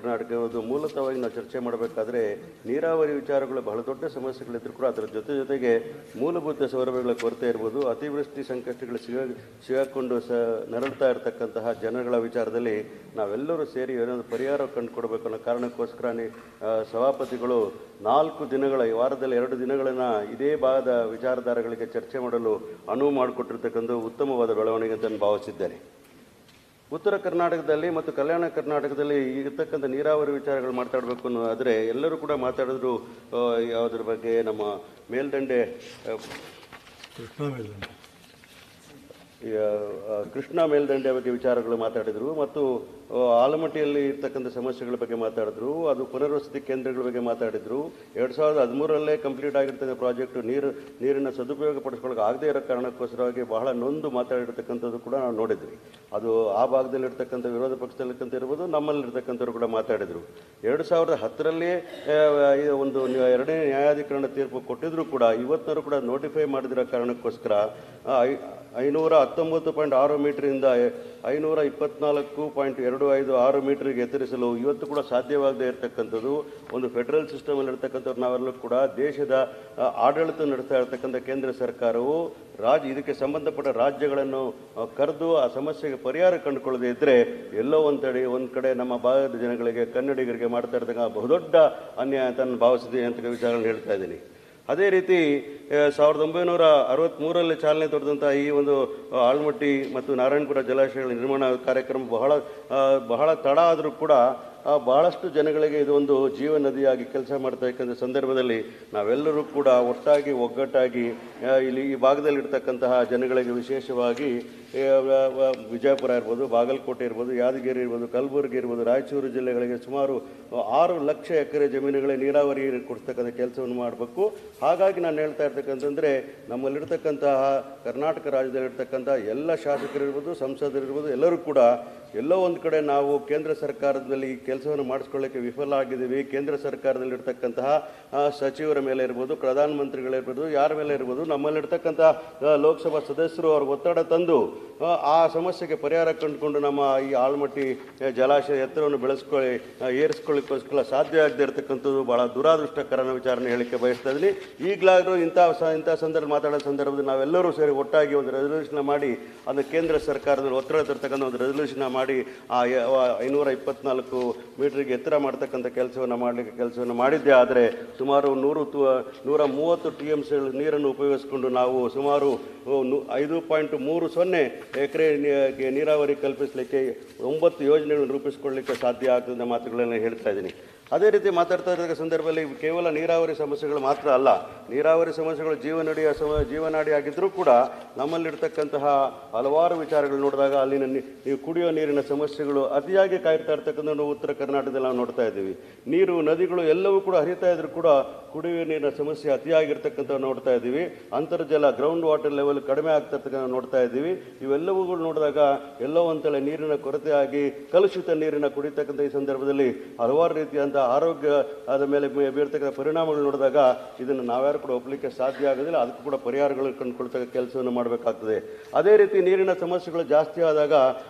ಕರ್ನಾಟಕ ಇರೋದು ಮೂಲತಃವಾಗಿ ನಾವು ಚರ್ಚೆ ಮಾಡಬೇಕಾದ್ರೆ ನೀರಾವರಿ ವಿಚಾರಗಳು ಬಹಳ ದೊಡ್ಡ ಸಮಸ್ಯೆಗಳಿದ್ದರೂ ಕೂಡ ಅದರ ಜೊತೆಗೆ ಮೂಲಭೂತ ಸೌಲಭ್ಯಗಳ ಕೊರತೆ ಇರ್ಬೋದು, ಅತಿವೃಷ್ಟಿ ಸಂಕಷ್ಟಗಳು ಸಿಗಾಕೊಂಡು ನರಳ್ತಾ ಇರತಕ್ಕಂತಹ ಜನಗಳ ವಿಚಾರದಲ್ಲಿ ನಾವೆಲ್ಲರೂ ಸೇರಿ ಏನಾದರೂ ಪರಿಹಾರ ಕಂಡುಕೊಡ್ಬೇಕು ಅನ್ನೋ ಕಾರಣಕ್ಕೋಸ್ಕರ ಸಭಾಪತಿಗಳು 4 ದಿನಗಳ ಈ ವಾರದಲ್ಲಿ 2 ದಿನಗಳನ್ನು ಇದೇ ಭಾಗದ ವಿಚಾರಧಾರೆಗಳಿಗೆ ಚರ್ಚೆ ಮಾಡಲು ಅನುವು ಮಾಡಿಕೊಟ್ಟಿರ್ತಕ್ಕಂಥ ಉತ್ತಮವಾದ ಬೆಳವಣಿಗೆ ಅಂತ ನಾನು ಭಾವಿಸಿದ್ದೇನೆ. ಉತ್ತರ ಕರ್ನಾಟಕದಲ್ಲಿ ಮತ್ತು ಕಲ್ಯಾಣ ಕರ್ನಾಟಕದಲ್ಲಿ ಇರತಕ್ಕಂಥ ನೀರಾವರಿ ವಿಚಾರಗಳು ಮಾತಾಡಬೇಕು ಅನ್ನೋದಾದರೆ ಎಲ್ಲರೂ ಕೂಡ ಮಾತಾಡಿದ್ರು. ಯಾವುದ್ರ ಬಗ್ಗೆ ನಮ್ಮ ಮೇಲ್ದಂಡೆ ಕೃಷ್ಣಾ ಮೇಲ್ದಂಡೆ ಬಗ್ಗೆ ವಿಚಾರಗಳು ಮಾತಾಡಿದರು ಮತ್ತು ಆಲಮಟ್ಟಿಯಲ್ಲಿ ಇರ್ತಕ್ಕಂಥ ಸಮಸ್ಯೆಗಳ ಬಗ್ಗೆ ಮಾತಾಡಿದ್ರು. ಅದು ಪುನರ್ವಸತಿ ಕೇಂದ್ರಗಳ ಬಗ್ಗೆ ಮಾತಾಡಿದರು. 2013ರಲ್ಲೇ ಕಂಪ್ಲೀಟ್ ಆಗಿರ್ತಕ್ಕಂಥ ಪ್ರಾಜೆಕ್ಟು ನೀರಿನ ಸದುಪಯೋಗ ಪಡಿಸ್ಕೊಳ್ಳೋಕೆ ಆಗದೇ ಇರೋ ಕಾರಣಕ್ಕೋಸ್ಕರವಾಗಿ ಬಹಳ ನೊಂದು ಮಾತಾಡಿರ್ತಕ್ಕಂಥದ್ದು ಕೂಡ ನಾವು ನೋಡಿದ್ವಿ. ಅದು ಆ ಭಾಗದಲ್ಲಿರ್ತಕ್ಕಂಥ ವಿರೋಧ ಪಕ್ಷದಲ್ಲಿರ್ತಕ್ಕಂಥ ಇರ್ಬೋದು, ನಮ್ಮಲ್ಲಿರ್ತಕ್ಕಂಥವ್ರು ಕೂಡ ಮಾತಾಡಿದರು. 2010ರಲ್ಲೇ ಒಂದು 2ನೇ ನ್ಯಾಯಾಧಿಕರಣ ತೀರ್ಪು ಕೊಟ್ಟಿದ್ರು ಕೂಡ ಇವತ್ತಿನವರು ಕೂಡ ನೋಟಿಫೈ ಮಾಡಿದಿರೋ ಕಾರಣಕ್ಕೋಸ್ಕರ 519.6 ಮೀಟರಿಂದ 524.256 ಮೀಟರ್ಗೆ ಎತ್ತರಿಸಲು ಇವತ್ತು ಕೂಡ ಸಾಧ್ಯವಾಗದೇ ಇರತಕ್ಕಂಥದ್ದು. ಒಂದು ಫೆಡರಲ್ ಸಿಸ್ಟಮಲ್ಲಿ ಇರ್ತಕ್ಕಂಥವ್ರು ನಾವೆಲ್ಲೂ ಕೂಡ ದೇಶದ ಆಡಳಿತ ನಡೆಸ್ತಾ ಇರತಕ್ಕಂಥ ಕೇಂದ್ರ ಸರ್ಕಾರವು ಇದಕ್ಕೆ ಸಂಬಂಧಪಟ್ಟ ರಾಜ್ಯಗಳನ್ನು ಕರೆದು ಆ ಸಮಸ್ಯೆಗೆ ಪರಿಹಾರ ಕಂಡುಕೊಳ್ಳದೇ ಇದ್ದರೆ ಎಲ್ಲೋ ಒಂದು ಕಡೆ ನಮ್ಮ ಭಾಗದ ಜನಗಳಿಗೆ, ಕನ್ನಡಿಗರಿಗೆ ಮಾಡ್ತಾ ಇರತಕ್ಕಂಥ ಬಹುದೊಡ್ಡ ಅನ್ಯಾಯ ಅಂತ ನಾನು ಭಾವಿಸಿದ್ದೀನಿ ಅಂತ ವಿಚಾರಗಳನ್ನು ಹೇಳ್ತಾ ಇದ್ದೀನಿ. ಅದೇ ರೀತಿ 1963ರಲ್ಲಿ ಚಾಲನೆ ತೊರೆದಂಥ ಈ ಒಂದು ಆಲ್ಮಟ್ಟಿ ಮತ್ತು ನಾರಾಯಣಪುರ ಜಲಾಶಯಗಳ ನಿರ್ಮಾಣ ಕಾರ್ಯಕ್ರಮ ಬಹಳ ತಡ ಆದರೂ ಕೂಡ ಬಹಳಷ್ಟು ಜನಗಳಿಗೆ ಇದೊಂದು ಜೀವ ನದಿಯಾಗಿ ಕೆಲಸ ಮಾಡ್ತಕ್ಕಂಥ ಸಂದರ್ಭದಲ್ಲಿ ನಾವೆಲ್ಲರೂ ಕೂಡ ಒಗ್ಗಟ್ಟಾಗಿ ಇಲ್ಲಿ ಈ ಭಾಗದಲ್ಲಿರ್ತಕ್ಕಂತಹ ಜನಗಳಿಗೆ ವಿಶೇಷವಾಗಿ ವಿಜಯಪುರ ಇರ್ಬೋದು, ಬಾಗಲಕೋಟೆ ಇರ್ಬೋದು, ಯಾದಗಿರಿ ಇರ್ಬೋದು, ಕಲಬುರಗಿ ಇರ್ಬೋದು, ರಾಯಚೂರು ಜಿಲ್ಲೆಗಳಿಗೆ ಸುಮಾರು 6 ಲಕ್ಷ ಎಕರೆ ಜಮೀನುಗಳಿಗೆ ನೀರಾವರಿ ಕೊಡ್ತಕ್ಕಂಥ ಕೆಲಸವನ್ನು ಮಾಡಬೇಕು. ಹಾಗಾಗಿ ನಾನು ಹೇಳ್ತಾ ಇರ್ತಕ್ಕಂಥಂದರೆ ನಮ್ಮಲ್ಲಿರ್ತಕ್ಕಂತಹ ಕರ್ನಾಟಕ ರಾಜ್ಯದಲ್ಲಿರ್ತಕ್ಕಂಥ ಎಲ್ಲ ಶಾಸಕರಿರ್ಬೋದು, ಸಂಸದರಿರ್ಬೋದು, ಎಲ್ಲರೂ ಕೂಡ ಎಲ್ಲೋ ಒಂದು ಕಡೆ ನಾವು ಕೇಂದ್ರ ಸರ್ಕಾರದಲ್ಲಿ ಈ ಕೆಲಸವನ್ನು ಮಾಡಿಸ್ಕೊಳ್ಳೋಕ್ಕೆ ವಿಫಲ ಆಗಿದ್ದೀವಿ. ಕೇಂದ್ರ ಸರ್ಕಾರದಲ್ಲಿರ್ತಕ್ಕಂತಹ ಸಚಿವರ ಮೇಲೆ ಇರ್ಬೋದು, ಪ್ರಧಾನಮಂತ್ರಿಗಳಿರ್ಬೋದು, ಯಾರ ಮೇಲೆ ಇರ್ಬೋದು, ನಮ್ಮಲ್ಲಿರ್ತಕ್ಕಂಥ ಲೋಕಸಭಾ ಸದಸ್ಯರು ಅವ್ರಿಗೆ ಒತ್ತಡ ತಂದು ಆ ಸಮಸ್ಯೆಗೆ ಪರಿಹಾರ ಕಂಡುಕೊಂಡು ನಮ್ಮ ಈ ಆಲ್ಮಟ್ಟಿ ಜಲಾಶಯ ಎತ್ತರವನ್ನು ಏರಿಸ್ಕೊಳ್ಳಿಕ್ಕೋಸ್ಕರ ಸಾಧ್ಯ ಆಗದೆ ಇರತಕ್ಕಂಥದ್ದು ಭಾಳ ದುರಾದೃಷ್ಟಕರ ವಿಚಾರನೆ ಹೇಳಿಕೆ ಬಯಸ್ತಾ ಇದ್ದೀನಿ. ಈಗಲಾದರೂ ಇಂಥ ಮಾತಾಡೋ ಸಂದರ್ಭದಲ್ಲಿ ನಾವೆಲ್ಲರೂ ಸೇರಿ ಒಟ್ಟಾಗಿ ಒಂದು ರೆಸಲ್ಯೂಷನ್ ಮಾಡಿ ಅದನ್ನು ಕೇಂದ್ರ ಸರ್ಕಾರದಲ್ಲಿ ಒತ್ತಡ ತರ್ತಕ್ಕಂಥ ಒಂದು ರೆಸಲ್ಯೂಷನ್ ಮಾಡಿ ಆ 524 ಮೀಟರ್ಗೆ ಎತ್ತರ ಮಾಡ್ತಕ್ಕಂಥ ಕೆಲಸವನ್ನು ಮಾಡಿದ್ದೆ. ಆದರೆ ಸುಮಾರು 130 TMC ನೀರನ್ನು ಉಪಯೋಗಿಸಿಕೊಂಡು ನಾವು ಸುಮಾರು 5.30 ಎಕರೆ ನೀರಾವರಿ ಕಲ್ಪಿಸಲಿಕ್ಕೆ 9 ಯೋಜನೆಗಳನ್ನು ರೂಪಿಸಿಕೊಳ್ಳಲಿಕ್ಕೆ ಸಾಧ್ಯ ಆಗ್ತದೆ ಮಾತುಗಳನ್ನು ಹೇಳ್ತಾ ಇದ್ದೀನಿ. ಅದೇ ರೀತಿ ಮಾತಾಡ್ತಾ ಇರೋ ಸಂದರ್ಭದಲ್ಲಿ ಕೇವಲ ನೀರಾವರಿ ಸಮಸ್ಯೆಗಳು ಮಾತ್ರ ಅಲ್ಲ, ನೀರಾವರಿ ಸಮಸ್ಯೆಗಳು ಜೀವನಾಡಿ ಆಗಿದ್ದರೂ ಕೂಡ ನಮ್ಮಲ್ಲಿರ್ತಕ್ಕಂತಹ ಹಲವಾರು ವಿಚಾರಗಳು ನೋಡಿದಾಗ ಅಲ್ಲಿನ ನೀವು ಕುಡಿಯೋ ನೀರಿನ ಸಮಸ್ಯೆಗಳು ಅತಿಯಾಗಿ ಕಾಯ್ತಾ ಇರ್ತಕ್ಕಂಥ ಉತ್ತರ ಕರ್ನಾಟಕದಲ್ಲಿ ನಾವು ನೋಡ್ತಾ ಇದ್ದೀವಿ. ನದಿಗಳು ಎಲ್ಲವೂ ಕೂಡ ಹರಿತಾ ಇದ್ರೂ ಕೂಡ ಕುಡಿಯುವ ನೀರಿನ ಸಮಸ್ಯೆ ಅತಿಯಾಗಿರ್ತಕ್ಕಂಥ ನೋಡ್ತಾ ಇದ್ದೀವಿ. ಅಂತರ್ಜಲ ಗ್ರೌಂಡ್ ವಾಟರ್ ಲೆವೆಲ್ ಕಡಿಮೆ ಆಗ್ತಿರ್ತಕ್ಕಂಥ ನೋಡ್ತಾ ಇದ್ದೀವಿ. ಇವೆಲ್ಲವುಗಳು ನೋಡಿದಾಗ ಎಲ್ಲೋ ಒಂತಳೆ ನೀರಿನ ಕೊರತೆ ಆಗಿ ಕಲುಷಿತ ನೀರಿನ ಕುಡಿತಕ್ಕಂಥ ಈ ಸಂದರ್ಭದಲ್ಲಿ ಹಲವಾರು ರೀತಿಯಂಥ ಆರೋಗ್ಯದ ಮೇಲೆ ಬೀರ್ತಕ್ಕಂಥ ಪರಿಣಾಮಗಳು ನೋಡಿದಾಗ ಇದನ್ನು ನಾವ್ಯಾರು ಕೂಡ ಒಪ್ಪಲಿಕ್ಕೆ ಸಾಧ್ಯ ಆಗೋದಿಲ್ಲ. ಅದಕ್ಕೂ ಕೂಡ ಪರಿಹಾರಗಳು ಕಂಡುಕೊಳ್ತಕ್ಕ ಕೆಲಸವನ್ನು ಮಾಡಬೇಕಾಗ್ತದೆ. ಅದೇ ರೀತಿ ನೀರಿನ ಸಮಸ್ಯೆಗಳು ಜಾಸ್ತಿ ಆದಾಗ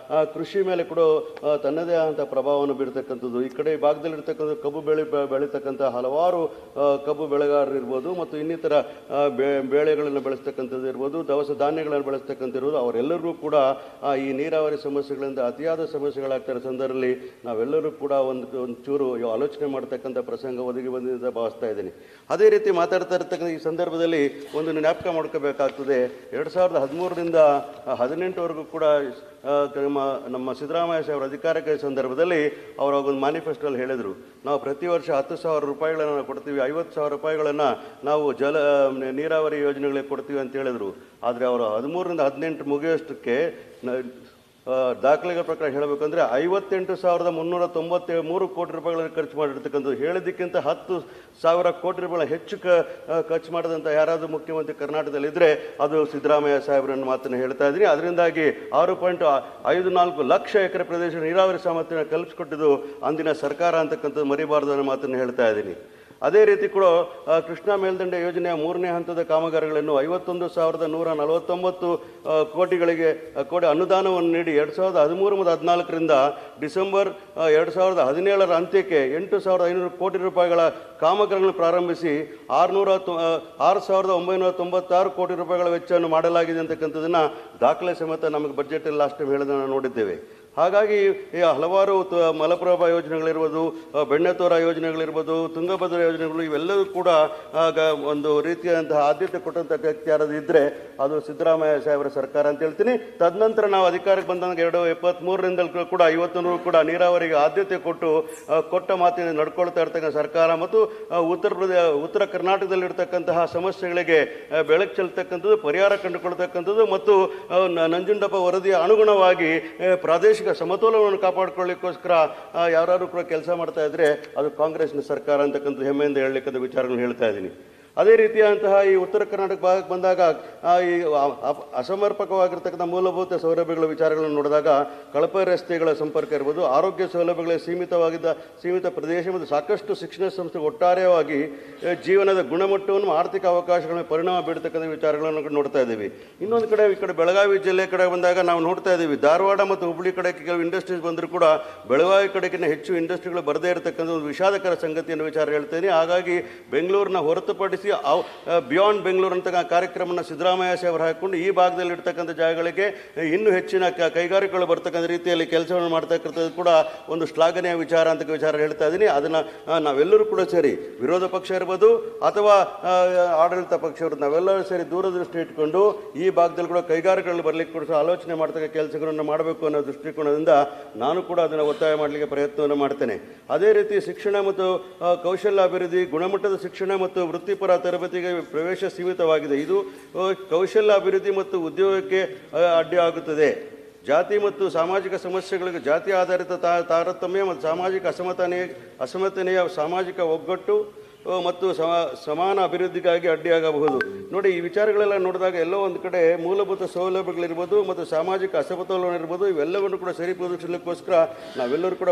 ಕೃಷಿ ಮೇಲೆ ಕೂಡ ತನ್ನದೇ ಆದಂಥ ಪ್ರಭಾವವನ್ನು ಬೀರ್ತಕ್ಕಂಥದ್ದು. ಈ ಕಡೆ ಭಾಗದಲ್ಲಿರ್ತಕ್ಕಂಥ ಕಬ್ಬು ಬೆಳೀತಕ್ಕಂಥ ಹಲವಾರು ಕಬ್ಬು ಬೆಳೆಗಾರರು ಇರ್ಬೋದು ಮತ್ತು ಇನ್ನಿತರ ಬೆಳೆಗಳನ್ನು ಬೆಳೆಸ್ತಕ್ಕಂಥದ್ದು ಇರ್ಬೋದು, ದವಸ ಧಾನ್ಯಗಳನ್ನು ಬೆಳೆಸ್ತಕ್ಕಂಥಿರ್ಬೋದು, ಅವರೆಲ್ಲರಿಗೂ ಕೂಡ ಈ ನೀರಾವರಿ ಸಮಸ್ಯೆಗಳಿಂದ ಅತಿಯಾದ ಸಮಸ್ಯೆಗಳಾಗ್ತಿರೋ ಸಂದರ್ಭದಲ್ಲಿ ನಾವೆಲ್ಲರೂ ಕೂಡ ಒಂದು ಚೂರು ಆಲೋಚನೆ ಮಾಡ್ತಕ್ಕಂಥ ಪ್ರಸಂಗ ಒದಗಿ ಬಂದಿದೆ ಭಾವಿಸ್ತಾ ಇದ್ದೀನಿ. ಅದೇ ರೀತಿ ಮಾತಾಡ್ತಾ ಇರ್ತಕ್ಕಂಥ ಈ ಸಂದರ್ಭದಲ್ಲಿ ಒಂದು ಜ್ಞಾಪಕ ಮಾಡ್ಕೋಬೇಕಾಗ್ತದೆ. 2013ರಿಂದ 2018ವರೆಗೂ ಕೂಡ ನಮ್ಮ ಸಿದ್ದರಾಮಯ್ಯ ಸಾಹೇಬರ ಅಧಿಕಾರಕ್ಕೆ ಸಂದರ್ಭದಲ್ಲಿ ಅವರಾಗೊಂದು ಮ್ಯಾನಿಫೆಸ್ಟೋಲ್ಲಿ ಹೇಳಿದರು, ನಾವು ಪ್ರತಿ ವರ್ಷ 10,000 ರೂಪಾಯಿಗಳನ್ನು ಕೊಡ್ತೀವಿ, 50,000 ರೂಪಾಯಿಗಳನ್ನು ನಾವು ನೀರಾವರಿ ಯೋಜನೆಗಳಿಗೆ ಕೊಡ್ತೀವಿ ಅಂತ ಹೇಳಿದರು. ಆದರೆ ಅವರು 13ರಿಂದ 18 ಮುಗಿಯೋಷ್ಟಕ್ಕೆ ದಾಖಲೆಗಳ ಪ್ರಕಾರ ಹೇಳಬೇಕಂದ್ರೆ 58,393 ಕೋಟಿ ರೂಪಾಯಿಗಳನ್ನು ಖರ್ಚು ಮಾಡಿರ್ತಕ್ಕಂಥದ್ದು. ಹೇಳಿದ್ದಕ್ಕಿಂತ 10,000 ಕೋಟಿ ರೂಪಾಯಿಗಳ ಹೆಚ್ಚು ಖರ್ಚು ಮಾಡಿದಂಥ ಯಾರಾದರೂ ಮುಖ್ಯಮಂತ್ರಿ ಕರ್ನಾಟಕದಲ್ಲಿದ್ದರೆ ಅದು ಸಿದ್ದರಾಮಯ್ಯ ಸಾಹೇಬರನ್ನು ಮಾತನ್ನು ಹೇಳ್ತಾ ಇದ್ದೀನಿ. ಅದರಿಂದಾಗಿ 6.54 ಲಕ್ಷ ಎಕರೆ ಪ್ರದೇಶ ನೀರಾವರಿ ಸಾಮರ್ಥ್ಯವನ್ನು ಕಲ್ಪಿಸಿಕೊಟ್ಟಿದ್ದು ಅಂದಿನ ಸರ್ಕಾರ ಅಂತಕ್ಕಂಥದ್ದು ಮರಿಬಾರ್ದು ಅನ್ನೋ ಮಾತನ್ನು ಹೇಳ್ತಾ ಇದ್ದೀನಿ. ಅದೇ ರೀತಿ ಕೂಡ ಕೃಷ್ಣಾ ಮೇಲ್ದಂಡೆ ಯೋಜನೆಯ 3ನೇ ಹಂತದ ಕಾಮಗಾರಿಗಳನ್ನು 51,149 ಕೋಟಿ ಅನುದಾನವನ್ನು ನೀಡಿ 2013 ಮತ್ತು 14ರಿಂದ ಡಿಸೆಂಬರ್ 2017ರ ಅಂತ್ಯಕ್ಕೆ 8,500 ಕೋಟಿ ರೂಪಾಯಿಗಳ ಕಾಮಗಾರಿಗಳನ್ನು ಪ್ರಾರಂಭಿಸಿ 6,996 ಕೋಟಿ ರೂಪಾಯಿಗಳ ವೆಚ್ಚವನ್ನು ಮಾಡಲಾಗಿದೆ ಅಂತಕ್ಕಂಥದ್ದನ್ನು ದಾಖಲೆ ಸಮೇತ ನಮಗೆ ಬಜೆಟಲ್ಲಿ ಲಾಸ್ಟ್ ಟೈಮ್ ಹೇಳೋದನ್ನು ನೋಡಿದ್ದೇವೆ. ಹಾಗಾಗಿ ಈ ಹಲವಾರು ಮಲಪ್ರಭಾ ಯೋಜನೆಗಳಿರ್ಬೋದು, ಬೆಣ್ಣೆತೋರ ಯೋಜನೆಗಳಿರ್ಬೋದು, ತುಂಗಭದ್ರಾ ಯೋಜನೆಗಳು ಇವೆಲ್ಲವೂ ಕೂಡ ಒಂದು ರೀತಿಯಾದಂತಹ ಆದ್ಯತೆ ಕೊಟ್ಟಂಥ ವ್ಯಕ್ತಿ ಯಾರಾದರೂ ಇದ್ದರೆ ಅದು ಸಿದ್ದರಾಮಯ್ಯ ಸಾಹೇಬರ ಸರ್ಕಾರ ಅಂತ ಹೇಳ್ತೀನಿ. ತದನಂತರ ನಾವು ಅಧಿಕಾರಕ್ಕೆ ಬಂದಾಗ 2023ರಿಂದಲೂ ಕೂಡ ಇವತ್ತೂ ಕೂಡ ನೀರಾವರಿಗೆ ಆದ್ಯತೆ ಕೊಟ್ಟ ಮಾತಿನ ನಡ್ಕೊಳ್ತಾ ಇರ್ತಕ್ಕಂಥ ಸರ್ಕಾರ ಮತ್ತು ಉತ್ತರ ಕರ್ನಾಟಕದಲ್ಲಿರ್ತಕ್ಕಂತಹ ಸಮಸ್ಯೆಗಳಿಗೆ ಬೆಳಕು ಚೆಲ್ತಕ್ಕಂಥದ್ದು, ಪರಿಹಾರ ಕಂಡುಕೊಳ್ತಕ್ಕಂಥದ್ದು ಮತ್ತು ನಂಜುಂಡಪ್ಪ ವರದಿಯ ಅನುಗುಣವಾಗಿ ಪ್ರಾದೇಶಿಕ ಸಮತೋಲನವನ್ನು ಕಾಪಾಡಿಕೊಳ್ಳಿಕ್ಕೋಸ್ಕರ ಯಾರು ಕೂಡ ಕೆಲಸ ಮಾಡ್ತಾ ಇದ್ರೆ ಅದು ಕಾಂಗ್ರೆಸ್ನ ಸರ್ಕಾರ ಅಂತಕ್ಕಂಥ ಹೆಮ್ಮೆಯಿಂದ ಹೇಳಲಿಕ್ಕಂಥ ವಿಚಾರಗಳನ್ನು ಹೇಳ್ತಾ ಇದ್ದೀನಿ. ಅದೇ ರೀತಿಯಾದಂತಹ ಈ ಉತ್ತರ ಕರ್ನಾಟಕ ಭಾಗಕ್ಕೆ ಬಂದಾಗ ಈ ಅಸಮರ್ಪಕವಾಗಿರ್ತಕ್ಕಂಥ ಮೂಲಭೂತ ಸೌಲಭ್ಯಗಳ ವಿಚಾರಗಳನ್ನು ನೋಡಿದಾಗ ಕಳಪೆ ರಸ್ತೆಗಳ ಸಂಪರ್ಕ ಇರ್ಬೋದು, ಆರೋಗ್ಯ ಸೌಲಭ್ಯಗಳಿಗೆ ಸೀಮಿತ ಪ್ರದೇಶ ಮತ್ತು ಸಾಕಷ್ಟು ಶಿಕ್ಷಣ ಸಂಸ್ಥೆ ಒಟ್ಟಾರೆಯಾಗಿ ಜೀವನದ ಗುಣಮಟ್ಟವನ್ನು ಆರ್ಥಿಕ ಅವಕಾಶಗಳ ಪರಿಣಾಮ ಬೀಳ್ತಕ್ಕಂಥ ವಿಚಾರಗಳನ್ನು ನೋಡ್ತಾ ಇದ್ದೀವಿ. ಇನ್ನೊಂದು ಕಡೆ ಈ ಕಡೆ ಬೆಳಗಾವಿ ಜಿಲ್ಲೆ ಕಡೆ ಬಂದಾಗ ನಾವು ನೋಡ್ತಾ ಇದ್ದೀವಿ, ಧಾರವಾಡ ಮತ್ತು ಹುಬ್ಬಳ್ಳಿ ಕಡೆ ಕೆಲವು ಇಂಡಸ್ಟ್ರೀಸ್ ಬಂದರೂ ಕೂಡ ಬೆಳಗಾವಿ ಕಡೆಗಿಂತ ಹೆಚ್ಚು ಇಂಡಸ್ಟ್ರಿಗಳು ಬರದೇ ಇರತಕ್ಕಂಥ ಒಂದು ವಿಷಾದಕರ ಸಂಗತಿಯನ್ನು ವಿಚಾರ ಹೇಳ್ತೇನೆ. ಹಾಗಾಗಿ ಬೆಂಗಳೂರಿನ ಹೊರತುಪಡಿಸಿ ಬಿಯಾಂಡ್ ಬೆಂಗಳೂರು ಅಂತ ಕಾರ್ಯಕ್ರಮನ ಸಿದ್ದರಾಮಯ್ಯ ಸಾಹೇಬರು ಹಾಕಿಕೊಂಡು ಈ ಭಾಗದಲ್ಲಿ ಇರ್ತಕ್ಕಂಥ ಜಾಗಗಳಿಗೆ ಇನ್ನೂ ಹೆಚ್ಚಿನ ಕೈಗಾರಿಕೆಗಳು ಬರ್ತಕ್ಕಂಥ ರೀತಿಯಲ್ಲಿ ಕೆಲಸವನ್ನು ಮಾಡ್ತಕ್ಕಂಥದ್ದು ಕೂಡ ಒಂದು ಶ್ಲಾಘನೀಯ ವಿಚಾರ ಅಂತ ವಿಚಾರ ಹೇಳ್ತಾ ಇದ್ದೀನಿ. ಅದನ್ನು ನಾವೆಲ್ಲರೂ ಕೂಡ ಸೇರಿ, ವಿರೋಧ ಪಕ್ಷ ಇರ್ಬೋದು ಅಥವಾ ಆಡಳಿತ ಪಕ್ಷ ಇರ್ಬೋದು, ನಾವೆಲ್ಲರೂ ಸೇರಿ ದೂರದೃಷ್ಟಿ ಇಟ್ಕೊಂಡು ಈ ಭಾಗದಲ್ಲಿ ಕೂಡ ಕೈಗಾರಿಕೆಗಳು ಬರಲಿಕ್ಕೆ ಕೂಡ ಆಲೋಚನೆ ಮಾಡ್ತಕ್ಕ ಕೆಲಸಗಳನ್ನು ಮಾಡಬೇಕು ಅನ್ನೋ ದೃಷ್ಟಿಕೋನದಿಂದ ನಾನು ಕೂಡ ಅದನ್ನು ಒತ್ತಾಯ ಮಾಡಲಿಕ್ಕೆ ಪ್ರಯತ್ನವನ್ನು ಮಾಡ್ತೇನೆ. ಅದೇ ರೀತಿ ಶಿಕ್ಷಣ ಮತ್ತು ಕೌಶಲ್ಯ ಅಭಿವೃದ್ಧಿ, ಗುಣಮಟ್ಟದ ಶಿಕ್ಷಣ ಮತ್ತು ವೃತ್ತಿಪರ ತರಬೇತಿಗೆ ಪ್ರವೇಶ ಸೀಮಿತವಾಗಿದೆ. ಇದು ಕೌಶಲ್ಯ ಅಭಿವೃದ್ಧಿ ಮತ್ತು ಉದ್ಯೋಗಕ್ಕೆ ಅಡ್ಡಿ ಆಗುತ್ತದೆ. ಜಾತಿ ಮತ್ತು ಸಾಮಾಜಿಕ ಸಮಸ್ಯೆಗಳಿಗೆ ಜಾತಿ ಆಧಾರಿತ ತಾರತಮ್ಯ ಮತ್ತು ಸಾಮಾಜಿಕ ಅಸಮತನೆಯ ಸಾಮಾಜಿಕ ಒಗ್ಗಟ್ಟು ಮತ್ತು ಸಮಾನ ಅಭಿವೃದ್ಧಿಗಾಗಿ ಅಡ್ಡಿಯಾಗಬಹುದು. ನೋಡಿ, ಈ ವಿಚಾರಗಳೆಲ್ಲ ನೋಡಿದಾಗ ಎಲ್ಲೋ ಒಂದು ಕಡೆ ಮೂಲಭೂತ ಸೌಲಭ್ಯಗಳಿರ್ಬೋದು ಮತ್ತು ಸಾಮಾಜಿಕ ಅಸಮತೋಲನ ಇರ್ಬೋದು, ಇವೆಲ್ಲವನ್ನು ಕೂಡ ಸರಿಪಡಿಸಲಿಕ್ಕೋಸ್ಕರ ನಾವೆಲ್ಲರೂ ಕೂಡ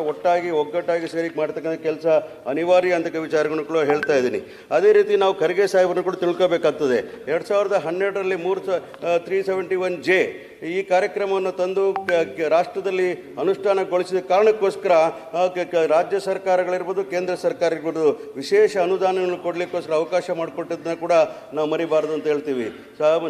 ಒಗ್ಗಟ್ಟಾಗಿ ಸೇರಿ ಮಾಡ್ತಕ್ಕಂಥ ಕೆಲಸ ಅನಿವಾರ್ಯ ಅಂತ ವಿಚಾರಗಳನ್ನು ಕೂಡ ಹೇಳ್ತಾ ಇದ್ದೀನಿ. ಅದೇ ರೀತಿ ನಾವು ಖರ್ಗೆ ಸಾಹೇಬರನ್ನು ಕೂಡ ತಿಳ್ಕೋಬೇಕಾಗ್ತದೆ. 2012ರಲ್ಲಿ 371J ಈ ಕಾರ್ಯಕ್ರಮವನ್ನು ತಂದು ರಾಷ್ಟ್ರದಲ್ಲಿ ಅನುಷ್ಠಾನಗೊಳಿಸಿದ ಕಾರಣಕ್ಕೋಸ್ಕರ ರಾಜ್ಯ ಸರ್ಕಾರಗಳಿರ್ಬೋದು, ಕೇಂದ್ರ ಸರ್ಕಾರ ಇರ್ಬೋದು, ವಿಶೇಷ ಅನುದಾನಗಳನ್ನು ಕೊಡಲಿಕ್ಕೋಸ್ಕರ ಅವಕಾಶ ಮಾಡಿಕೊಟ್ಟದನ್ನ ಕೂಡ ನಾವು ಮರಿಬಾರದು ಅಂತ ಹೇಳ್ತೀವಿ.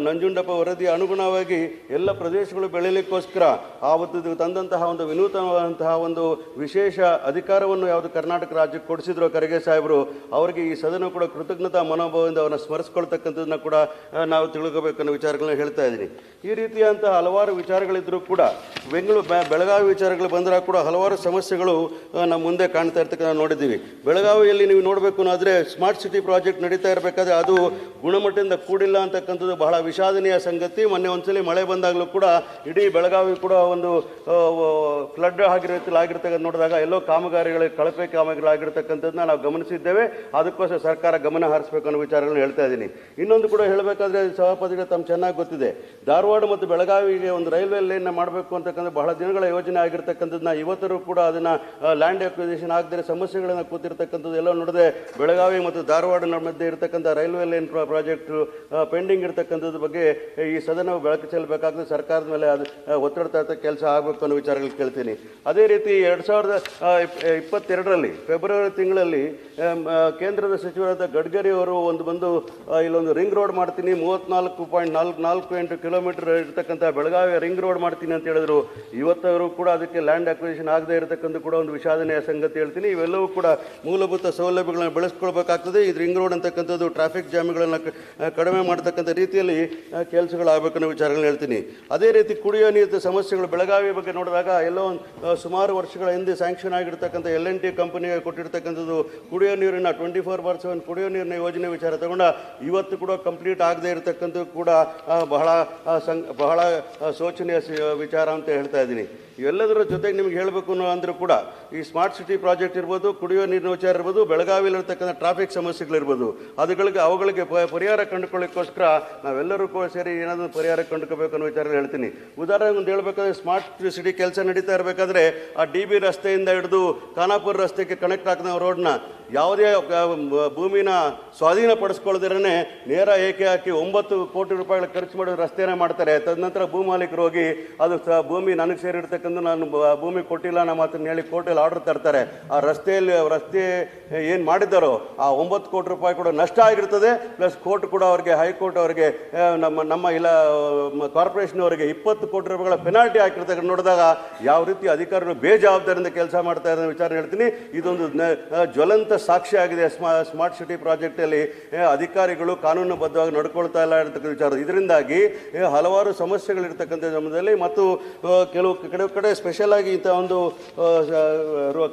ನಂಜುಂಡಪ್ಪ ವರದಿಯ ಅನುಗುಣವಾಗಿ ಎಲ್ಲ ಪ್ರದೇಶಗಳು ಬೆಳೀಲಿಕ್ಕೋಸ್ಕರ ಆವತ್ತು ತಂದಂತಹ ಒಂದು ವಿನೂತನವಾದಂತಹ ಒಂದು ವಿಶೇಷ ಅಧಿಕಾರವನ್ನು ಯಾವುದು ಕರ್ನಾಟಕ ರಾಜ್ಯಕ್ಕೆ ಕೊಡಿಸಿದ್ರು ಖರ್ಗೆ ಸಾಹೇಬರು, ಅವರಿಗೆ ಈ ಸದನ ಕೂಡ ಕೃತಜ್ಞತಾ ಮನೋಭಾವದಿಂದ ಅವನ್ನ ಸ್ಮರಿಸ್ಕೊಳ್ತಕ್ಕಂಥದ್ದನ್ನ ಕೂಡ ನಾವು ತಿಳ್ಕೋಬೇಕನ್ನೋ ವಿಚಾರಗಳನ್ನ ಹೇಳ್ತಾ ಇದ್ದೀನಿ. ಈ ರೀತಿಯಂತಹ ಹಲವಾರು ವಿಚಾರಗಳಿದ್ರೂ ಕೂಡ ಬೆಳಗಾವಿ ವಿಚಾರಗಳು ಬಂದಾಗ ಕೂಡ ಹಲವಾರು ಸಮಸ್ಯೆಗಳು ನಮ್ಮ ಮುಂದೆ ಕಾಣ್ತಾ ಇರ್ತಕ್ಕಂಥ ನೋಡಿದ್ದೀವಿ. ಬೆಳಗಾವಿಯಲ್ಲಿ ನೀವು ನೋಡಬೇಕು ಆದರೆ ಸ್ಮಾರ್ಟ್ ಸಿಟಿ ಪ್ರಾಜೆಕ್ಟ್ ನಡೀತಾ ಇರಬೇಕಾದ್ರೆ ಅದು ಗುಣಮಟ್ಟದಿಂದ ಕೂಡಿಲ್ಲ ಅಂತಕ್ಕಂಥದ್ದು ಬಹಳ ವಿಷಾದನೀಯ ಸಂಗತಿ. ಮೊನ್ನೆ ಒಂದ್ಸಲಿ ಮಳೆ ಬಂದಾಗಲೂ ಕೂಡ ಇಡೀ ಬೆಳಗಾವಿ ಕೂಡ ಒಂದು ಫ್ಲಡ್ ಆಗಿರ್ತಕ್ಕಂಥ ನೋಡಿದಾಗ ಎಲ್ಲೋ ಕಳಪೆ ಕಾಮಗಾರಿಗಳಾಗಿರ್ತಕ್ಕಂಥದ್ದನ್ನ ನಾವು ಗಮನಿಸಿದ್ದೇವೆ. ಅದಕ್ಕೋಸ್ಕರ ಸರ್ಕಾರ ಗಮನ ಹರಿಸಬೇಕು ಅನ್ನೋ ವಿಚಾರಗಳನ್ನು ಹೇಳ್ತಾ ಇದ್ದೀನಿ. ಇನ್ನೊಂದು ಕೂಡ ಹೇಳಬೇಕಾದ್ರೆ ಸಭಾಪತಿಗಳು ತಮ್ಮ ಚೆನ್ನಾಗಿ ಗೊತ್ತಿದೆ, ಧಾರವಾಡ ಮತ್ತು ಬೆಳಗಾವಿಗೆ ಒಂದು ರೈಲ್ವೆ ಲೈನ್ ಮಾಡಬೇಕು ಅಂತಕ್ಕಂಥ ಬಹಳ ದಿನಗಳ ಯೋಜನೆ ಆಗಿರ್ತಕ್ಕಂಥದ್ದನ್ನ ಇವತ್ತರೂ ಕೂಡ ಅದನ್ನ ಲ್ಯಾಂಡ್ ಅಕ್ವಿಸಿಷನ್ ಆಗದೆ ಸಮಸ್ಯೆಗಳನ್ನ ಕೂತಿರ್ತಕ್ಕಂಥದ್ದು ಎಲ್ಲ ನೋಡಿದೆ. ಬೆಳಗಾವಿ ಮತ್ತು ಧಾರವಾಡ ಮಧ್ಯೆ ಇರತಕ್ಕಂಥ ರೈಲ್ವೆ ಲೈನ್ ಪ್ರಾಜೆಕ್ಟ್ ಪೆಂಡಿಂಗ್ ಇರತಕ್ಕಂಥದ್ದು ಬಗ್ಗೆ ಈ ಸದನವು ಬೆಳಕು ಚೆಲ್ಲಬೇಕಾಗ್ತದೆ. ಸರ್ಕಾರದ ಮೇಲೆ ಅದು ಒತ್ತಡ ತರ್ತ ಕೆಲಸ ಆಗಬೇಕು ಅನ್ನೋ ವಿಚಾರಗಳು ಕೇಳ್ತೀನಿ. ಅದೇ ರೀತಿ 2022ರಲ್ಲಿ ಫೆಬ್ರವರಿ ತಿಂಗಳಲ್ಲಿ ಕೇಂದ್ರದ ಸಚಿವರಾದ ಗಡ್ಕರಿ ಅವರು ಬಂದು ಇಲ್ಲೊಂದು ರಿಂಗ್ ರೋಡ್ ಮಾಡ್ತೀನಿ, 34.48 ಕಿಲೋಮೀಟರ್ ಇರ್ತಕ್ಕಂಥ ಬೆಳಗಾವಿ ರಿಂಗ್ ರೋಡ್ ಮಾಡ್ತೀನಿ ಅಂತ ಹೇಳಿದ್ರು. ಇವತ್ತವರು ಕೂಡ ಅದಕ್ಕೆ ಲ್ಯಾಂಡ್ ಅಕ್ವಿಸಿಷನ್ ಆಗದೆ ಇರತಕ್ಕಂಥ ಕೂಡ ಒಂದು ವಿಷಾದನೀಯ ಸಂಗತಿ ಹೇಳ್ತೀನಿ. ಇವೆಲ್ಲವೂ ಕೂಡ ಮೂಲಭೂತ ಸೌಲಭ್ಯಗಳನ್ನ ಬೆಳೆಸ್ಕೊಳ್ಬೇಕಾಗ್ತದೆ. ಇದು ರಿಂಗ್ ರೋಡ್ ಅಂತಕ್ಕಂಥದ್ದು ಟ್ರಾಫಿಕ್ ಜಾಮ್ಗಳನ್ನು ಕಡಿಮೆ ಮಾಡ್ತಕ್ಕಂಥ ರೀತಿಯಲ್ಲಿ ಕೆಲಸಗಳಾಗಬೇಕನ್ನೋ ವಿಚಾರಗಳನ್ನ ಹೇಳ್ತೀನಿ. ಅದೇ ರೀತಿ ಕುಡಿಯೋ ನೀರಿನ ಸಮಸ್ಯೆಗಳು ಬೆಳಗಾವಿ ಬಗ್ಗೆ ನೋಡಿದಾಗ ಎಲ್ಲೋ ಸುಮಾರು ವರ್ಷಗಳ ಹಿಂದೆ ಸ್ಯಾಂಕ್ಷನ್ ಆಗಿರ್ತಕ್ಕಂಥ L&T ಕಂಪನಿಗೆ ಕೊಟ್ಟಿರ್ತಕ್ಕಂಥದ್ದು ಕುಡಿಯೋ ನೀರಿನ 24/7 ಕುಡಿಯೋ ನೀರಿನ ಯೋಜನೆ ವಿಚಾರ ತಗೊಂಡ ಇವತ್ತು ಕೂಡ ಕಂಪ್ಲೀಟ್ ಆಗದೆ ಇರತಕ್ಕಂಥದ್ದು ಕೂಡ ಬಹಳ ಶೋಚನೀಯ ವಿಚಾರ ಅಂತ ಹೇಳ್ತಾ ಇದ್ದೀನಿ. ಇವೆಲ್ಲದರ ಜೊತೆಗೆ ನಿಮ್ಗೆ ಹೇಳಬೇಕು ಅಂದರೂ ಕೂಡ ಈ ಸ್ಮಾರ್ಟ್ ಸಿಟಿ ಪ್ರಾಜೆಕ್ಟ್ ಇರ್ಬೋದು, ಕುಡಿಯೋ ನೀರಿನ ವಿಚಾರ ಇರ್ಬೋದು, ಬೆಳಗಾವಿಯಲ್ಲಿರ್ತಕ್ಕಂಥ ಟ್ರಾಫಿಕ್ ಸಮಸ್ಯೆಗಳಿರ್ಬೋದು, ಅವುಗಳಿಗೆ ಪರಿಹಾರ ಕಂಡುಕೊಳ್ಳೋಕ್ಕೋಸ್ಕರ ನಾವೆಲ್ಲರೂ ಕೂಡ ಸೇರಿ ಏನಾದರೂ ಪರಿಹಾರ ಕಂಡುಕೋಬೇಕು ಅನ್ನೋ ವಿಚಾರ ಹೇಳ್ತೀನಿ. ಉದಾಹರಣೆಗೆ ಒಂದು ಹೇಳಬೇಕಾದ್ರೆ ಸ್ಮಾರ್ಟ್ ಸಿಟಿ ಕೆಲಸ ನಡೀತಾ ಇರಬೇಕಾದ್ರೆ ಆ DB ರಸ್ತೆಯಿಂದ ಹಿಡಿದು ಖಾನಾಪುರ ರಸ್ತೆಗೆ ಕನೆಕ್ಟ್ ಆಗ್ತಾ ರೋಡ್ನ ಯಾವುದೇ ಭೂಮಿನ ಸ್ವಾಧೀನಪಡಿಸ್ಕೊಳ್ದಿರೇ ನೇರ ಏಕೆ ಹಾಕಿ 9 ಕೋಟಿ ರೂಪಾಯಿಗಳ ಖರ್ಚು ಮಾಡಿ ರಸ್ತೆನ ಮಾಡ್ತಾರೆ. ತದನಂತರ ಭೂ ಮಾಲೀಕರು ಹೋಗಿ ಅದು ಭೂಮಿ ನನಗೆ ಸೇರಿರ್ತಕ್ಕಂಥ ನಾನು ಭೂಮಿ ಕೊಟ್ಟಿಲ್ಲ ನಮ್ಮ ಮಾತನ್ನು ಹೇಳಿ ಕೋರ್ಟಲ್ಲಿ ಆರ್ಡರ್ ತರ್ತಾರೆ. ಆ ರಸ್ತೆ ಏನು ಮಾಡಿದ್ದಾರೋ ಆ 9 ಕೋಟಿ ರೂಪಾಯಿ ಕೂಡ ನಷ್ಟ ಆಗಿರ್ತದೆ. ಪ್ಲಸ್ ಕೋರ್ಟ್ ಕೂಡ ಅವರಿಗೆ, ಹೈಕೋರ್ಟ್ ಅವರಿಗೆ, ನಮ್ಮ ಕಾರ್ಪೊರೇಷನ್ ಅವರಿಗೆ 20 ಕೋಟಿ ರೂಪಾಯಿಗಳ ಪೆನಾಲ್ಟಿ ಹಾಕಿರ್ತಕ್ಕಂಥ ನೋಡಿದಾಗ ಯಾವ ರೀತಿ ಅಧಿಕಾರಿಗಳು ಬೇಜವಾಬ್ದಾರಿಯಿಂದ ಕೆಲಸ ಮಾಡ್ತಾ ಇರೋ ವಿಚಾರ ಹೇಳ್ತೀನಿ. ಇದೊಂದು ಜ್ವಲಂತ ಸಾಕ್ಷಿ ಆಗಿದೆ. ಸ್ಮಾರ್ಟ್ ಸಿಟಿ ಪ್ರಾಜೆಕ್ಟಲ್ಲಿ ಅಧಿಕಾರಿಗಳು ಕಾನೂನುಬದ್ಧವಾಗಿ ನಡ್ಕೊಳ್ತಾ ಇಲ್ಲ ಇರತಕ್ಕಂಥ ವಿಚಾರ. ಇದರಿಂದಾಗಿ ಹಲವಾರು ಸಮಸ್ಯೆಗಳಿರ್ತಕ್ಕಂಥ ಸಮಯದಲ್ಲಿ ಮತ್ತು ಕೆಲವು ಕಡೆ ಸ್ಪೆಷಲ್ ಆಗಿ ಇಂಥ ಒಂದು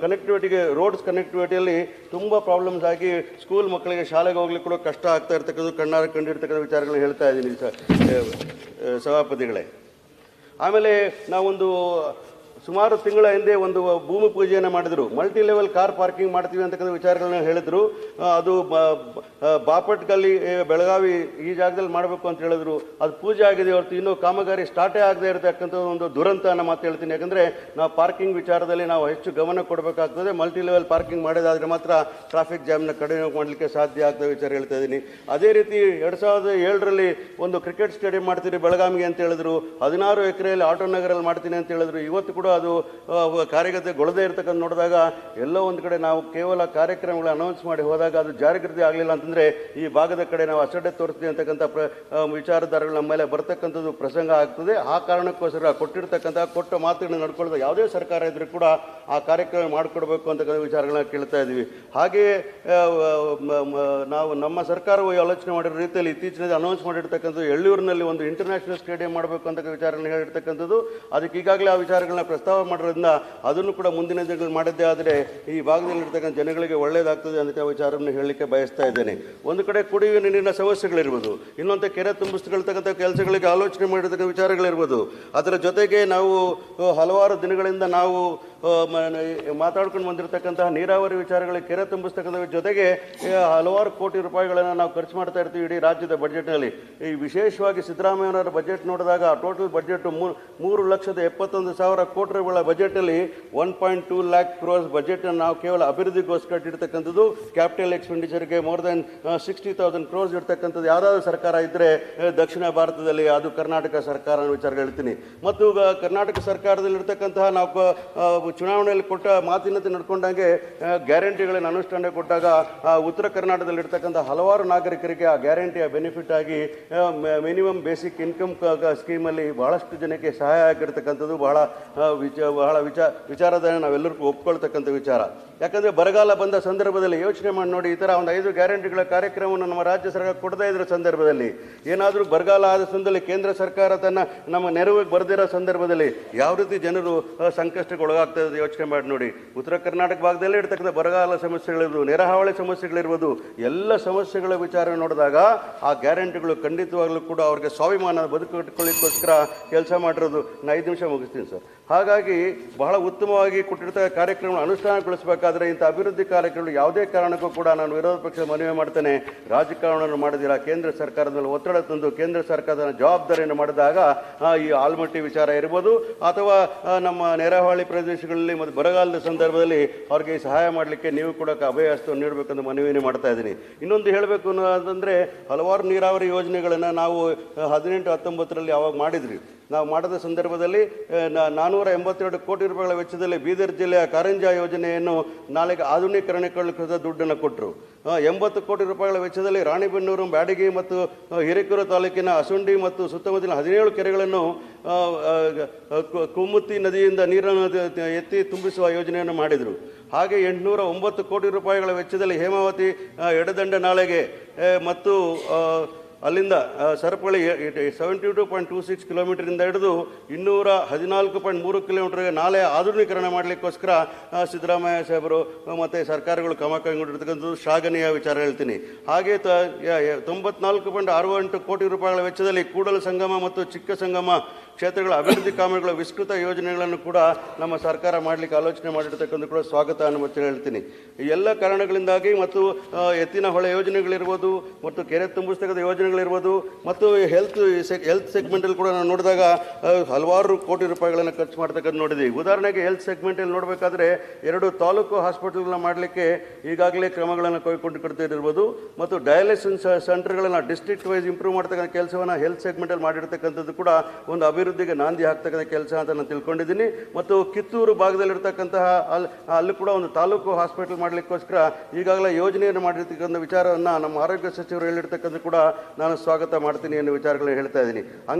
ಕನೆಕ್ಟಿವಿಟಿಗೆ, ರೋಡ್ಸ್ ಕನೆಕ್ಟಿವಿಟಿಯಲ್ಲಿ ತುಂಬ ಪ್ರಾಬ್ಲಮ್ಸ್ ಆಗಿ ಸ್ಕೂಲ್ ಮಕ್ಕಳಿಗೆ ಶಾಲೆಗೆ ಹೋಗ್ಲಿಕ್ಕೆ ಕೂಡ ಕಷ್ಟ ಆಗ್ತಾ ಇರ್ತಕ್ಕಂಥ ಕಣ್ಣಾರೆ ಕಂಡಿರ್ತಕ್ಕಂಥ ವಿಚಾರಗಳನ್ನ ಹೇಳ್ತಾ ಇದ್ದೀನಿ ಸಭಾಪತಿಗಳೇ. ಆಮೇಲೆ ನಾವೊಂದು ಸುಮಾರು ತಿಂಗಳ ಹಿಂದೆ ಒಂದು ಭೂಮಿ ಪೂಜೆಯನ್ನು ಮಾಡಿದರು. ಮಲ್ಟಿ ಲೆವೆಲ್ ಕಾರ್ ಪಾರ್ಕಿಂಗ್ ಮಾಡ್ತೀವಿ ಅಂತಕ್ಕಂಥ ವಿಚಾರಗಳನ್ನ ಹೇಳಿದ್ರು. ಅದು ಬಾಪಟ್ಗಲ್ಲಿ, ಬೆಳಗಾವಿ ಈ ಜಾಗದಲ್ಲಿ ಮಾಡಬೇಕು ಅಂತ ಹೇಳಿದ್ರು. ಅದು ಪೂಜೆ ಆಗಿದೆ ಹೊರತು ಇನ್ನೂ ಕಾಮಗಾರಿ ಸ್ಟಾರ್ಟೇ ಆಗದೆ ಇರತಕ್ಕಂಥ ಒಂದು ದುರಂತ ಅನ್ನೋ ಮಾತು ಹೇಳ್ತೀನಿ. ಯಾಕಂದರೆ ನಾವು ಪಾರ್ಕಿಂಗ್ ವಿಚಾರದಲ್ಲಿ ನಾವು ಹೆಚ್ಚು ಗಮನ ಕೊಡಬೇಕಾಗ್ತದೆ. ಮಲ್ಟಿ ಲೆವೆಲ್ ಪಾರ್ಕಿಂಗ್ ಮಾಡೋದಾದರೆ ಮಾತ್ರ ಟ್ರಾಫಿಕ್ ಜಾಮ್ನ ಕಡಿಮೆ ಮಾಡಲಿಕ್ಕೆ ಸಾಧ್ಯ ಆಗ್ತದೆ ವಿಚಾರ ಹೇಳ್ತಾ ಇದ್ದೀನಿ. ಅದೇ ರೀತಿ 2007ರಲ್ಲಿ ಒಂದು ಕ್ರಿಕೆಟ್ ಸ್ಟೇಡಿಯಂ ಮಾಡ್ತೀರಿ ಬೆಳಗಾವಿಗೆ ಅಂತ ಹೇಳಿದ್ರು. 16 ಎಕರೆಯಲ್ಲಿ ಆಟೋ ನಗರಲ್ಲಿ ಮಾಡ್ತೀನಿ ಅಂತ ಹೇಳಿದ್ರು. ಇವತ್ತು ಕೂಡ ಅದು ಕಾರ್ಯಗತಗೊಳ್ಳದೇ ಇರ್ತಕ್ಕಂಥ ನೋಡಿದಾಗ ಎಲ್ಲೋ ಒಂದು ಕಡೆ ನಾವು ಕೇವಲ ಕಾರ್ಯಕ್ರಮಗಳ ಅನೌನ್ಸ್ ಮಾಡಿ ಹೋದಾಗ ಅದು ಜಾರಿಗೃತಿ ಆಗಲಿಲ್ಲ ಅಂತಂದರೆ ಈ ಭಾಗದ ಕಡೆ ನಾವು ಅಸಡ್ಡೆ ತೋರಿಸ್ತೀವಿ ಅಂತಕ್ಕಂಥ ವಿಚಾರಧಾರೆಗಳು ನಮ್ಮ ಮೇಲೆ ಬರ್ತಕ್ಕಂಥದ್ದು ಪ್ರಸಂಗ ಆಗ್ತದೆ. ಆ ಕಾರಣಕ್ಕೋಸ್ಕರ ಕೊಟ್ಟ ಮಾತುಗಳನ್ನ ನಡ್ಕೊಳ್ಳೋದು ಯಾವುದೇ ಸರ್ಕಾರ ಇದ್ರೂ ಕೂಡ ಆ ಕಾರ್ಯಕ್ರಮ ಮಾಡಿಕೊಡ್ಬೇಕು ಅಂತಕ್ಕಂಥ ವಿಚಾರಗಳನ್ನ ಕೇಳ್ತಾ ಇದ್ದೀವಿ. ಹಾಗೆಯೇ ನಾವು ನಮ್ಮ ಸರ್ಕಾರವು ಆಲೋಚನೆ ಮಾಡಿರೋ ರೀತಿಯಲ್ಲಿ ಇತ್ತೀಚಿನ ಅನೌನ್ಸ್ ಮಾಡಿರ್ತಕ್ಕಂಥದ್ದು ಎಳ್ಳೂರಿನಲ್ಲಿ ಒಂದು ಇಂಟರ್ನ್ಯಾಷನಲ್ ಸ್ಟೇಡಿಯಂ ಮಾಡಬೇಕು ಅಂತ ವಿಚಾರಗಳನ್ನ ಹೇಳಿರ್ತಕ್ಕಂಥದ್ದು. ಅದಕ್ಕೆ ಈಗಾಗಲೇ ಆ ವಿಚಾರಗಳನ್ನ ಪ್ರಸ್ತಾವ ಮಾಡೋದ್ರಿಂದ ಅದನ್ನು ಕೂಡ ಮುಂದಿನ ದಿನಗಳು ಮಾಡಿದ್ದೇ ಆದರೆ ಈ ಭಾಗದಲ್ಲಿರ್ತಕ್ಕಂಥ ಜನಗಳಿಗೆ ಒಳ್ಳೆಯದಾಗ್ತದೆ ಅಂತ ವಿಚಾರವನ್ನು ಹೇಳಲಿಕ್ಕೆ ಬಯಸ್ತಾ ಇದ್ದೇನೆ. ಒಂದು ಕಡೆ ಕುಡಿಯುವ ನೀರಿನ ಸಮಸ್ಯೆಗಳಿರ್ಬೋದು, ಇನ್ನೊಂದು ಕೆರೆ ತುಂಬಿಸ್ಕೊಳ್ತಕ್ಕಂಥ ಕೆಲಸಗಳಿಗೆ ಆಲೋಚನೆ ಮಾಡಿರ್ತಕ್ಕಂಥ ವಿಚಾರಗಳಿರ್ಬೋದು. ಅದರ ಜೊತೆಗೆ ನಾವು ಹಲವಾರು ದಿನಗಳಿಂದ ನಾವು ಮಾತಾಡ್ಕೊಂಡು ಬಂದಿರತಕ್ಕಂತಹ ನೀರಾವರಿ ವಿಚಾರಗಳಿಗೆ, ಕೆರೆ ತುಂಬಿಸ್ತಕ್ಕಂಥ ಜೊತೆಗೆ ಹಲವಾರು ಕೋಟಿ ರೂಪಾಯಿಗಳನ್ನು ನಾವು ಖರ್ಚು ಮಾಡ್ತಾ ಇರ್ತೀವಿ ಇಡೀ ರಾಜ್ಯದ ಬಜೆಟ್ನಲ್ಲಿ. ಈ ವಿಶೇಷವಾಗಿ ಸಿದ್ದರಾಮಯ್ಯನವರ ಬಜೆಟ್ ನೋಡಿದಾಗ ಟೋಟಲ್ ಬಜೆಟ್ 3,71,000 ಕೋಟಿ ರೂಪಾಯಿಗಳ ಬಜೆಟಲ್ಲಿ 1.2 lakh crores ಬಜೆಟನ್ನು ನಾವು ಕೇವಲ ಅಭಿವೃದ್ಧಿಗೋಸ್ಕರ ಇಟ್ಟಿರ್ತಕ್ಕಂಥದ್ದು. ಕ್ಯಾಪಿಟಲ್ ಎಕ್ಸ್ಪೆಂಡಿಚರ್ಗೆ more than 60,000 crores ಇರ್ತಕ್ಕಂಥದ್ದು ಯಾವುದಾದ್ರೂ ಸರ್ಕಾರ ಇದ್ದರೆ ದಕ್ಷಿಣ ಭಾರತದಲ್ಲಿ ಅದು ಕರ್ನಾಟಕ ಸರ್ಕಾರ ಅನ್ನೋ ವಿಚಾರ ಹೇಳ್ತೀನಿ. ಮತ್ತು ಕರ್ನಾಟಕ ಸರ್ಕಾರದಲ್ಲಿರ್ತಕ್ಕಂತಹ ನಾವು ಚುನಾವಣೆಯಲ್ಲಿ ಕೊಟ್ಟ ಮಾತಿನಂತೆ ನಡ್ಕೊಂಡಂಗೆ ಗ್ಯಾರಂಟಿಗಳನ್ನು ಅನುಷ್ಠಾನ ಕೊಟ್ಟಾಗ ಉತ್ತರ ಕರ್ನಾಟಕದಲ್ಲಿರ್ತಕ್ಕಂಥ ಹಲವಾರು ನಾಗರಿಕರಿಗೆ ಆ ಗ್ಯಾರಂಟಿಯ ಬೆನಿಫಿಟ್ ಆಗಿ ಮಿನಿಮಮ್ ಬೇಸಿಕ್ ಇನ್ಕಮ್ ಸ್ಕೀಮಲ್ಲಿ ಬಹಳಷ್ಟು ಜನಕ್ಕೆ ಸಹಾಯ ಆಗಿರ್ತಕ್ಕಂಥದ್ದು ಬಹಳ ವಿಚಾರದಲ್ಲಿ ನಾವೆಲ್ಲರಿಗೂ ಒಪ್ಕೊಳ್ತಕ್ಕಂಥ ವಿಚಾರ. ಯಾಕಂದರೆ ಬರಗಾಲ ಬಂದ ಸಂದರ್ಭದಲ್ಲಿ ಯೋಚನೆ ಮಾಡಿ ನೋಡಿ, ಈ ಥರ ಒಂದು 5 ಗ್ಯಾರಂಟಿಗಳ ಕಾರ್ಯಕ್ರಮವನ್ನು ನಮ್ಮ ರಾಜ್ಯ ಸರ್ಕಾರ ಕೊಡದೇ ಇರೋ ಸಂದರ್ಭದಲ್ಲಿ, ಏನಾದರೂ ಬರಗಾಲ ಆದ ಸಂದರ್ಭದಲ್ಲಿ ಕೇಂದ್ರ ಸರ್ಕಾರ ತನ್ನ ನಮ್ಮ ನೆರವಿಗೆ ಬರೆದಿರೋ ಸಂದರ್ಭದಲ್ಲಿ ಯಾವ ರೀತಿ ಜನರು ಸಂಕಷ್ಟಕ್ಕೆ ಒಳಗಾಗ್ತಾ ಇರೋದು ಯೋಚನೆ ಮಾಡಿ ನೋಡಿ. ಉತ್ತರ ಕರ್ನಾಟಕ ಭಾಗದಲ್ಲೇ ಇರ್ತಕ್ಕಂಥ ಬರಗಾಲ ಸಮಸ್ಯೆಗಳಿರ್ಬೋದು, ನೆರೆಹಾವಳಿ ಸಮಸ್ಯೆಗಳಿರ್ಬೋದು, ಎಲ್ಲ ಸಮಸ್ಯೆಗಳ ವಿಚಾರ ನೋಡಿದಾಗ ಆ ಗ್ಯಾರಂಟಿಗಳು ಖಂಡಿತವಾಗ್ಲೂ ಕೂಡ ಅವ್ರಿಗೆ ಸ್ವಾಭಿಮಾನ ಬದುಕು ಕಟ್ಟಿಕೊಳ್ಳಿಕ್ಕೋಸ್ಕರ ಕೆಲಸ ಮಾಡಿರೋದು. ನಾನು 5 ನಿಮಿಷ ಮುಗಿಸ್ತೀನಿ ಸರ್. ಹಾಗಾಗಿ ಬಹಳ ಉತ್ತಮವಾಗಿ ಕೊಟ್ಟಿರ್ತ ಕಾರ್ಯಕ್ರಮ ಅನುಷ್ಠಾನಗೊಳಿಸಬೇಕಾದ್ರೆ ಇಂಥ ಅಭಿವೃದ್ಧಿ ಕಾರ್ಯಕ್ರಮಗಳು ಯಾವುದೇ ಕಾರಣಕ್ಕೂ ಕೂಡ ನಾನು ವಿರೋಧ ಪಕ್ಷ ಮನವಿ ಮಾಡ್ತೇನೆ, ರಾಜಕಾರಣವನ್ನು ಮಾಡಿದಿರ ಕೇಂದ್ರ ಸರ್ಕಾರದ ಮೇಲೆ ಒತ್ತಡ ತಂದು ಕೇಂದ್ರ ಸರ್ಕಾರದ ಜವಾಬ್ದಾರಿಯನ್ನು ಮಾಡಿದಾಗ ಈ ಆಲ್ಮಟ್ಟಿ ವಿಚಾರ ಇರ್ಬೋದು ಅಥವಾ ನಮ್ಮ ನೆರೆಹಾವಳಿ ಪ್ರದೇಶಗಳಲ್ಲಿ ಮತ್ತು ಬರಗಾಲದ ಸಂದರ್ಭದಲ್ಲಿ ಅವ್ರಿಗೆ ಸಹಾಯ ಮಾಡಲಿಕ್ಕೆ ನೀವು ಕೂಡ ಅಭಯಹಸ್ತವನ್ನು ನೀಡಬೇಕಂತ ಮನವಿಯನ್ನು ಮಾಡ್ತಾ ಇದ್ದೀನಿ. ಇನ್ನೊಂದು ಹೇಳಬೇಕು ಅಂತಂದರೆ ಹಲವಾರು ನೀರಾವರಿ ಯೋಜನೆಗಳನ್ನು ನಾವು 18-19ರಲ್ಲಿ ಅವಾಗ ಮಾಡಿದ್ರಿ. ನಾವು ಮಾಡಿದ ಸಂದರ್ಭದಲ್ಲಿ 482 ಕೋಟಿ ರೂಪಾಯಿಗಳ ವೆಚ್ಚದಲ್ಲಿ ಬೀದರ್ ಜಿಲ್ಲೆಯ ಕಾರಂಜಾ ಯೋಜನೆಯನ್ನು ನಾಳೆಗೆ ಆಧುನೀಕರಣಕ್ಕೆ ದುಡ್ಡನ್ನು ಕೊಟ್ಟರು. 80 ಕೋಟಿ ರೂಪಾಯಿಗಳ ವೆಚ್ಚದಲ್ಲಿ ರಾಣಿಬೆನ್ನೂರು, ಬ್ಯಾಡಗಿ ಮತ್ತು ಹಿರೇಕೆರೂರು ತಾಲೂಕಿನ ಅಸುಂಡಿ ಮತ್ತು ಸುತ್ತಮುತ್ತಲಿನ 17 ಕೆರೆಗಳನ್ನು ಕುಮ್ಮುತ್ತಿ ನದಿಯಿಂದ ನೀರನ್ನು ಎತ್ತಿ ತುಂಬಿಸುವ ಯೋಜನೆಯನ್ನು ಮಾಡಿದರು. ಹಾಗೆ 809 ಕೋಟಿ ರೂಪಾಯಿಗಳ ವೆಚ್ಚದಲ್ಲಿ ಹೇಮಾವತಿ ಎಡದಂಡ ನಾಲೆಗೆ ಮತ್ತು ಅಲ್ಲಿಂದ ಸರಪಳಿ 72.26 ಕಿಲೋಮೀಟರಿಂದ ಹಿಡಿದು 214.3 ಕಿಲೋಮೀಟರ್ಗೆ ನಾಲೆ ಆಧುನೀಕರಣ ಮಾಡಲಿಕ್ಕೋಸ್ಕರ ಸಿದ್ದರಾಮಯ್ಯ ಸಾಹೇಬರು ಮತ್ತು ಸರ್ಕಾರಗಳು ಕ್ರಮ ಕೈಗೊಂಡಿರ್ತಕ್ಕಂಥದ್ದು ಶ್ಲಾಘನೀಯ ವಿಚಾರ ಹೇಳ್ತೀನಿ. ಹಾಗೆ 94.68 ಕೋಟಿ ರೂಪಾಯಿಗಳ ವೆಚ್ಚದಲ್ಲಿ ಕೂಡಲ ಸಂಗಮ ಮತ್ತು ಚಿಕ್ಕ ಸಂಗಮ ಕ್ಷೇತ್ರಗಳ ಅಭಿವೃದ್ಧಿ ಕಾಮಗಾರಿಗಳ ವಿಸ್ತೃತ ಯೋಜನೆಗಳನ್ನು ಕೂಡ ನಮ್ಮ ಸರ್ಕಾರ ಮಾಡಲಿಕ್ಕೆ ಆಲೋಚನೆ ಮಾಡಿರ್ತಕ್ಕಂಥ ಕೂಡ ಸ್ವಾಗತ ಅನ್ನುವಂತ ಹೇಳ್ತೀನಿ. ಈ ಎಲ್ಲ ಕಾರಣಗಳಿಂದಾಗಿ ಮತ್ತು ಎತ್ತಿನ ಹೊಳೆ ಯೋಜನೆಗಳಿರ್ಬೋದು ಮತ್ತು ಕೆರೆ ತುಂಬಿಸ್ತಕ್ಕಂಥ ಯೋಜನೆಗಳಿರ್ಬೋದು ಮತ್ತು ಹೆಲ್ತ್ ಸೆಗ್ಮೆಂಟಲ್ಲಿ ಕೂಡ ನಾವು ನೋಡಿದಾಗ ಹಲವಾರು ಕೋಟಿ ರೂಪಾಯಿಗಳನ್ನು ಖರ್ಚು ಮಾಡ್ತಕ್ಕಂಥ ನೋಡಿದ್ದೀವಿ. ಉದಾಹರಣೆಗೆ ಹೆಲ್ತ್ ಸೆಗ್ಮೆಂಟಲ್ಲಿ ನೋಡಬೇಕಾದ್ರೆ 2 ತಾಲೂಕು ಹಾಸ್ಪಿಟಲ್ಗಳನ್ನ ಮಾಡಲಿಕ್ಕೆ ಈಗಾಗಲೇ ಕ್ರಮಗಳನ್ನು ಕೈಗೊಂಡಿರ್ಬೋದು ಮತ್ತು ಡಯಾಲಿಸಿಸ್ ಸೆಂಟರ್ಗಳನ್ನು ಡಿಸ್ಟ್ರಿಕ್ಟ್ ವೈಸ್ ಇಂಪ್ರೂವ್ ಮಾಡ್ತಕ್ಕಂಥ ಕೆಲಸವನ್ನು ಹೆಲ್ತ್ ಸೆಗ್ಮೆಂಟಲ್ಲಿ ಮಾಡಿರ್ತಕ್ಕಂಥದ್ದು ಕೂಡ ಒಂದು ಅಭಿವೃದ್ಧಿಗೆ ನಾಂದಿ ಹಾಕ್ತಕ್ಕಂಥ ಕೆಲಸ ಅಂತ ನಾನು ತಿಳ್ಕೊಂಡಿದ್ದೀನಿ. ಮತ್ತು ಕಿತ್ತೂರು ಭಾಗದಲ್ಲಿರ್ತಕ್ಕಂತಹ ಅಲ್ಲಿ ಕೂಡ ಒಂದು ತಾಲೂಕು ಹಾಸ್ಪಿಟಲ್ ಮಾಡಲಿಕ್ಕೋಸ್ಕರ ಈಗಾಗಲೇ ಯೋಜನೆಯನ್ನು ಮಾಡಿರ್ತಕ್ಕಂಥ ವಿಚಾರವನ್ನು ನಮ್ಮ ಆರೋಗ್ಯ ಸಚಿವರು ಹೇಳಿರ್ತಕ್ಕಂಥ ಕೂಡ ನಾನು ಸ್ವಾಗತ ಮಾಡ್ತೀನಿ ಅನ್ನೋ ವಿಚಾರಗಳನ್ನ ಹೇಳ್ತಾ ಇದ್ದೀನಿ.